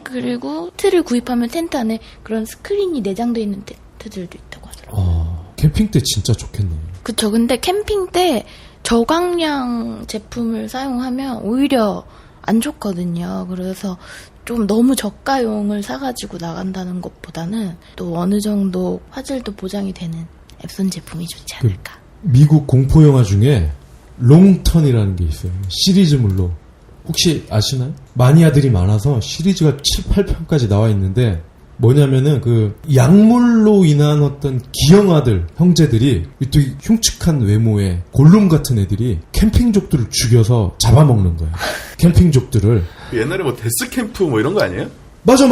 그리고 텐트를 구입하면 텐트 안에 그런 스크린이 내장되어 있는 텐트들도 있다고 하더라고요. 캠핑 때 진짜 좋겠네요. 그쵸. 근데 캠핑 때 저강량 제품을 사용하면 오히려 안 좋거든요. 그래서 좀 너무 저가용을 사가지고 나간다는 것보다는 또 어느 정도 화질도 보장이 되는 앱손 제품이 좋지 않을까. 미국 공포영화 중에 롱턴이라는 게 있어요. 시리즈물로. 혹시 아시나요? 마니아들이 많아서 시리즈가 7, 8편까지 나와 있는데 뭐냐면은 그 약물로 인한 어떤 기형아들 형제들이 되게 흉측한 외모의 골룸 같은 애들이 캠핑족들을 죽여서 잡아먹는 거예요. 캠핑족들을. 옛날에 뭐 데스캠프 뭐 이런 거 아니에요? 맞아.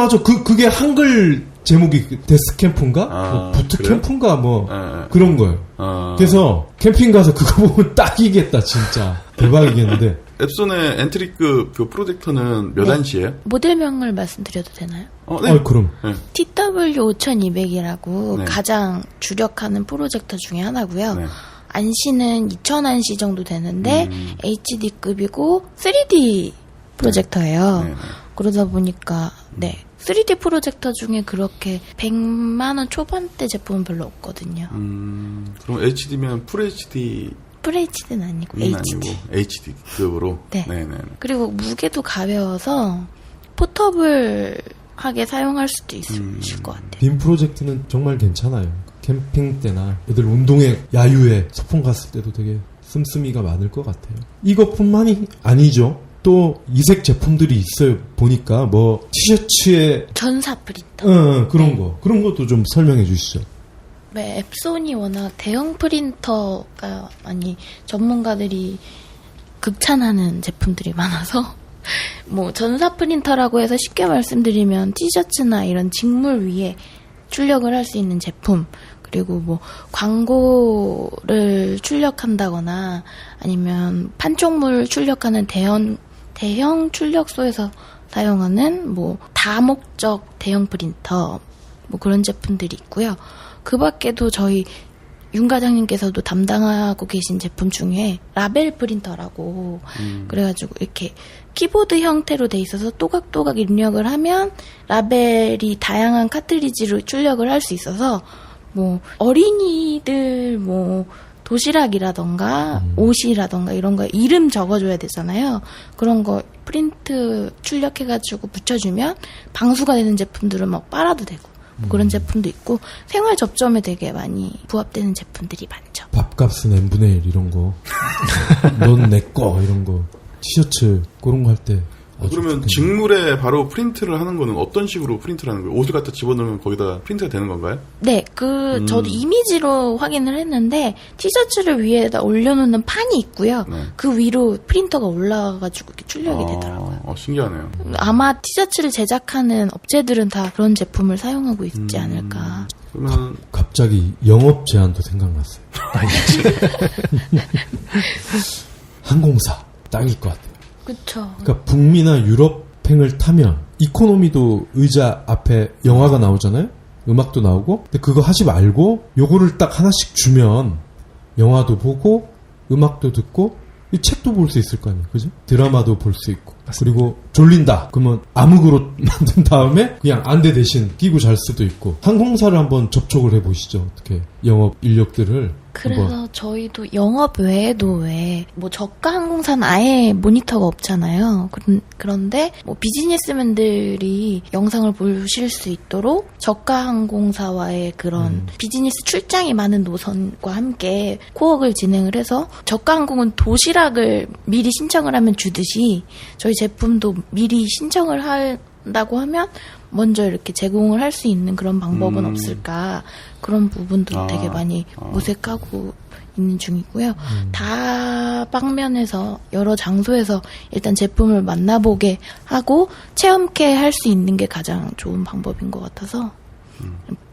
그게 한글 제목이 데스캠프인가? 뭐 부트캠프인가? 뭐 그런 거예요. 그래서 캠핑 가서 그거 보면 딱이겠다 진짜. 대박이겠는데. 앱손의 엔트리급 그 프로젝터는 몇 네. 안시예요? 모델명을 말씀드려도 되나요? 네. 그럼. 네. TW5200이라고 네. 가장 주력하는 프로젝터 중에 하나고요. 네. 안시는 2000안시 정도 되는데 HD급이고 3D 프로젝터예요. 네. 그러다 보니까 3D 프로젝터 중에 그렇게 100만 원 초반대 제품은 별로 없거든요. 그럼 HD면 풀 HD FHD는 아니고 는 HD. 아니고 HD급으로. 네. 네네. 그리고 무게도 가벼워서 포터블하게 사용할 수도 있을 것 같아요. 빔 프로젝트는 정말 괜찮아요. 캠핑 때나 애들 운동회, 야유회, 소풍 갔을 때도 되게 씀씀이가 많을 것 같아요. 이것뿐만이 아니죠. 또 이색 제품들이 있어요. 보니까 뭐 티셔츠에 전사 프린터. 그런 거. 그런 것도 좀 설명해 주시죠. 네, 앱손이 워낙 대형 프린터가 많이 전문가들이 극찬하는 제품들이 많아서 뭐 전사 프린터라고 해서 쉽게 말씀드리면 티셔츠나 이런 직물 위에 출력을 할 수 있는 제품, 그리고 뭐 광고를 출력한다거나 아니면 판촉물 출력하는 대형 출력소에서 사용하는 뭐 다목적 대형 프린터 뭐 그런 제품들이 있고요. 그 밖에도 저희 윤 과장님께서도 담당하고 계신 제품 중에 라벨 프린터라고 그래가지고 이렇게 키보드 형태로 돼 있어서 또각또각 입력을 하면 라벨이 다양한 카트리지로 출력을 할 수 있어서 뭐 어린이들 뭐 도시락이라던가 옷이라던가 이런 거 이름 적어줘야 되잖아요. 그런 거 프린트 출력해가지고 붙여주면 방수가 되는 제품들은 막 빨아도 되고 그런 제품도 있고 생활 접점에 되게 많이 부합되는 제품들이 많죠. 밥값은 n분의 1 이런 거. 넌 내 거 이런 거. 티셔츠 그런 거 할 때. 그러면 직물에 바로 프린트를 하는 거는 어떤 식으로 프린트를 하는 거예요? 옷을 갖다 집어넣으면 거기다 프린트가 되는 건가요? 네, 저도 이미지로 확인을 했는데 티셔츠를 위에다 올려놓는 판이 있고요. 네. 그 위로 프린터가 올라가가지고 이렇게 출력이 되더라고요. 신기하네요. 아마 티셔츠를 제작하는 업체들은 다 그런 제품을 사용하고 있지 않을까. 그러면 갑자기 영업 제안도 생각났어요. 항공사 딱일 것 같아요. 그쵸. 그러니까 북미나 유럽행을 타면 이코노미도 의자 앞에 영화가 나오잖아요. 음악도 나오고. 근데 그거 하지 말고 요거를 딱 하나씩 주면 영화도 보고 음악도 듣고 이 책도 볼 수 있을 거 아니에요. 그죠? 드라마도 볼 수 있고. 그리고 졸린다. 그러면 암흑으로 만든 다음에 그냥 안대 대신 끼고 잘 수도 있고. 항공사를 한번 접촉을 해보시죠. 어떻게 영업 인력들을. 그래서 한번. 저희도 영업 외에도 뭐 저가 항공사는 아예 모니터가 없잖아요. 그런데 뭐 비즈니스맨들이 영상을 보실 수 있도록 저가 항공사와의 그런 비즈니스 출장이 많은 노선과 함께 코웍을 진행을 해서 저가 항공은 도시락을 미리 신청을 하면 주듯이 저희 제품도 미리 신청을 한다고 하면 먼저 이렇게 제공을 할 수 있는 그런 방법은 없을까. 그런 부분도 되게 많이 모색하고 있는 중이고요. 다방면에서 여러 장소에서 일단 제품을 만나보게 하고 체험케 할 수 있는 게 가장 좋은 방법인 것 같아서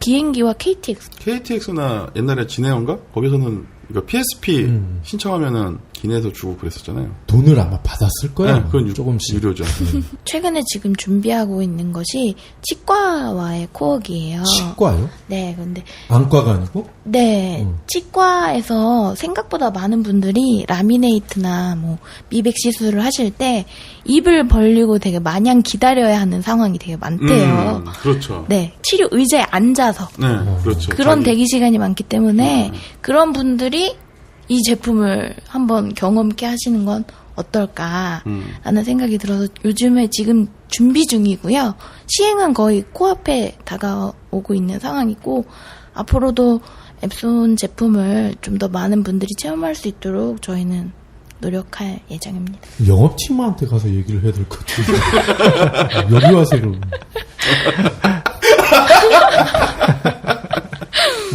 비행기와 KTX나 옛날에 진해연가? 거기서는 이거 PSP 신청하면은 기내에서 주고 그랬었잖아요. 돈을 아마 받았을 거예요. 네, 그건 조금씩. 유료죠. 최근에 지금 준비하고 있는 것이 치과와의 코웍이에요. 치과요? 네, 근데 안과가 아니고? 네, 치과에서 생각보다 많은 분들이 라미네이트나 뭐 미백 시술을 하실 때 입을 벌리고 되게 마냥 기다려야 하는 상황이 되게 많대요. 그렇죠. 네, 치료 의자에 앉아서 네, 그렇죠. 그런 자기- 대기 시간이 많기 때문에 그런 분들이 이 제품을 한번 경험케 하시는 건 어떨까라는 생각이 들어서 요즘에 지금 준비 중이고요. 시행은 거의 코앞에 다가오고 있는 상황이고 앞으로도 앱손 제품을 좀 더 많은 분들이 체험할 수 있도록 저희는 노력할 예정입니다. 영업팀한테 가서 얘기를 해야 될 것 같아요. 여기 와서 이러면.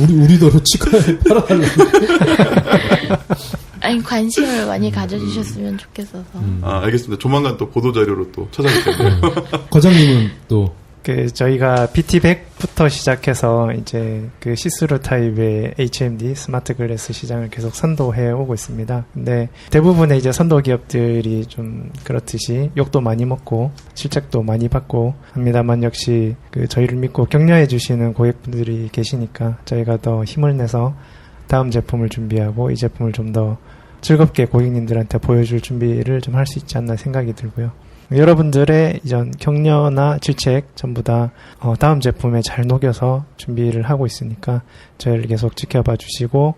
우리더러 치과에 팔아달라고. 아니, 관심을 많이 가져주셨으면 좋겠어서. 알겠습니다. 조만간 또 보도자료로 또 찾아뵙겠네요. 과장님은 또 저희가 BT100부터 시작해서 이제 그 시스루 타입의 HMD 스마트 글래스 시장을 계속 선도해 오고 있습니다. 근데 대부분의 이제 선도 기업들이 좀 그렇듯이 욕도 많이 먹고 실책도 많이 받고 합니다만 역시 그 저희를 믿고 격려해 주시는 고객분들이 계시니까 저희가 더 힘을 내서 다음 제품을 준비하고 이 제품을 좀 더 즐겁게 고객님들한테 보여줄 준비를 좀 할 수 있지 않나 생각이 들고요. 여러분들의 이전 격려나 질책 전부 다 다음 제품에 잘 녹여서 준비를 하고 있으니까 저희를 계속 지켜봐 주시고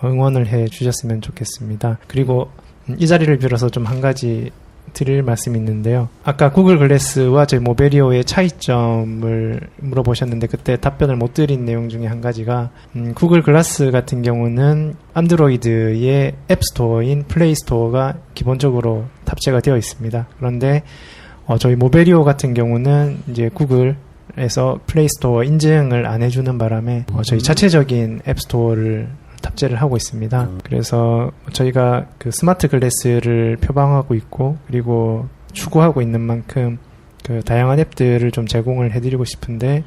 응원을 해 주셨으면 좋겠습니다. 그리고 이 자리를 빌어서 좀 한 가지 드릴 말씀이 있는데요. 아까 구글 글래스와 저희 모베리오의 차이점을 물어보셨는데 그때 답변을 못 드린 내용 중에 한 가지가 구글 글라스 같은 경우는 안드로이드의 앱스토어인 플레이스토어가 기본적으로 탑재가 되어 있습니다. 그런데 저희 모베리오 같은 경우는 이제 구글에서 플레이스토어 인증을 안 해주는 바람에 저희 자체적인 앱스토어를 탑재를 하고 있습니다. 그래서 저희가 그 스마트 글래스를 표방하고 있고 그리고 추구하고 있는 만큼 그 다양한 앱들을 좀 제공을 해드리고 싶은데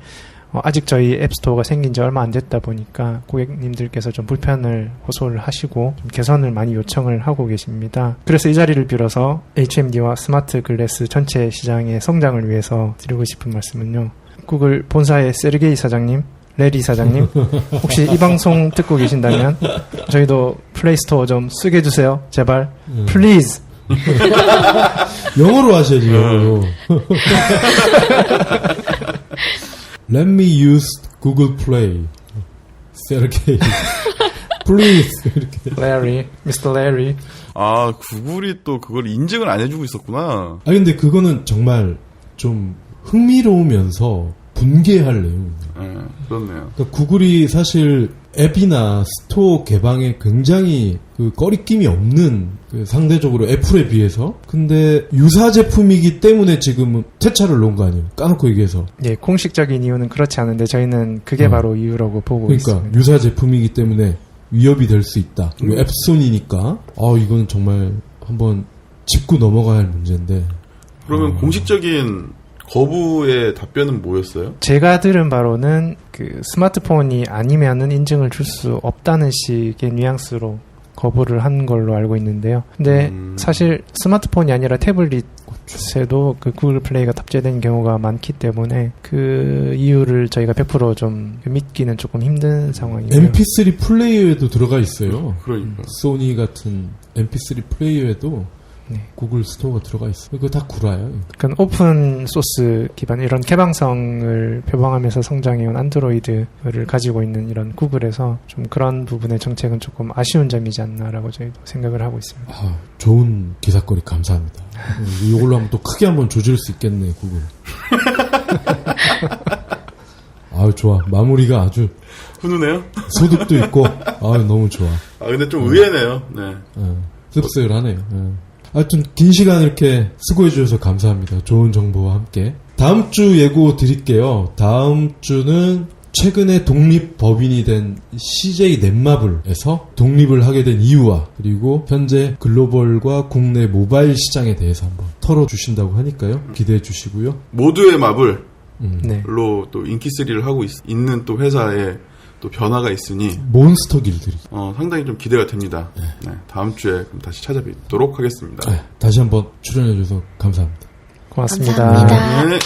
아직 저희 앱스토어가 생긴 지 얼마 안 됐다 보니까 고객님들께서 좀 불편을 호소를 하시고 좀 개선을 많이 요청을 하고 계십니다. 그래서 이 자리를 빌어서 HMD와 스마트 글래스 전체 시장의 성장을 위해서 드리고 싶은 말씀은요. 구글 본사의 세르게이 사장님, 레리 사장님, 혹시 이 방송 듣고 계신다면 저희도 플레이스토어 좀 쓰게 해주세요. 제발. Please. 영어로 하셔야지, 영어로. Let me use Google Play. Sergey. Please. 이렇게. Larry, Mr. Larry. 구글이 또 그걸 인증을 안 해주고 있었구나. 근데 그거는 정말 좀 흥미로우면서 분개할 내용입니다. 그렇네요. 그러니까 구글이 사실 앱이나 스토어 개방에 굉장히 그 꺼리낌이 없는 상대적으로 애플에 비해서. 근데 유사 제품이기 때문에 지금 퇴차를 놓은 거 아니에요? 까놓고 얘기해서. 예, 공식적인 이유는 그렇지 않은데 저희는 그게 바로 이유라고 보고 그러니까 있습니다. 유사 제품이기 때문에 위협이 될 수 있다. 그리고 앱손이니까 이건 정말 한번 짚고 넘어가야 할 문제인데. 그러면 공식적인 거부의 답변은 뭐였어요? 제가 들은 바로는 그 스마트폰이 아니면은 인증을 줄 수 없다는 식의 뉘앙스로 거부를 한 걸로 알고 있는데요. 근데 사실 스마트폰이 아니라 태블릿에도 그 구글 플레이가 탑재된 경우가 많기 때문에 그 이유를 저희가 100% 좀 믿기는 조금 힘든 상황이에요. MP3 플레이어에도 들어가 있어요. 그러니까. 소니 같은 MP3 플레이어에도 네. 구글 스토어가 들어가 있어요. 그거 다 구라예요. 그러니까 오픈 소스 기반 이런 개방성을 표방하면서 성장해온 안드로이드를 가지고 있는 이런 구글에서 좀 그런 부분의 정책은 조금 아쉬운 점이지 않나라고 저희도 생각을 하고 있습니다. 좋은 기사거리 감사합니다. 이걸로 한번 또 크게 한번 조질 수 있겠네, 구글. 좋아. 마무리가 아주 훈훈해요? 소득도 있고 너무 좋아. 근데 좀 의외네요. 네. 씁쓸하네요. 하여튼 긴 시간 이렇게 수고해 주셔서 감사합니다. 좋은 정보와 함께. 다음 주 예고 드릴게요. 다음 주는 최근에 독립법인이 된 CJ 넷마블에서 독립을 하게 된 이유와 그리고 현재 글로벌과 국내 모바일 시장에 대해서 한번 털어주신다고 하니까요. 기대해 주시고요. 모두의 마블로 네. 또 인기3를 하고 있는 또 회사에 또 변화가 있으니 몬스터 길들이 상당히 좀 기대가 됩니다. 네, 다음 주에 그럼 다시 찾아뵙도록 하겠습니다. 다시 한번 출연해 주셔서 감사합니다. 고맙습니다. 감사합니다. 네.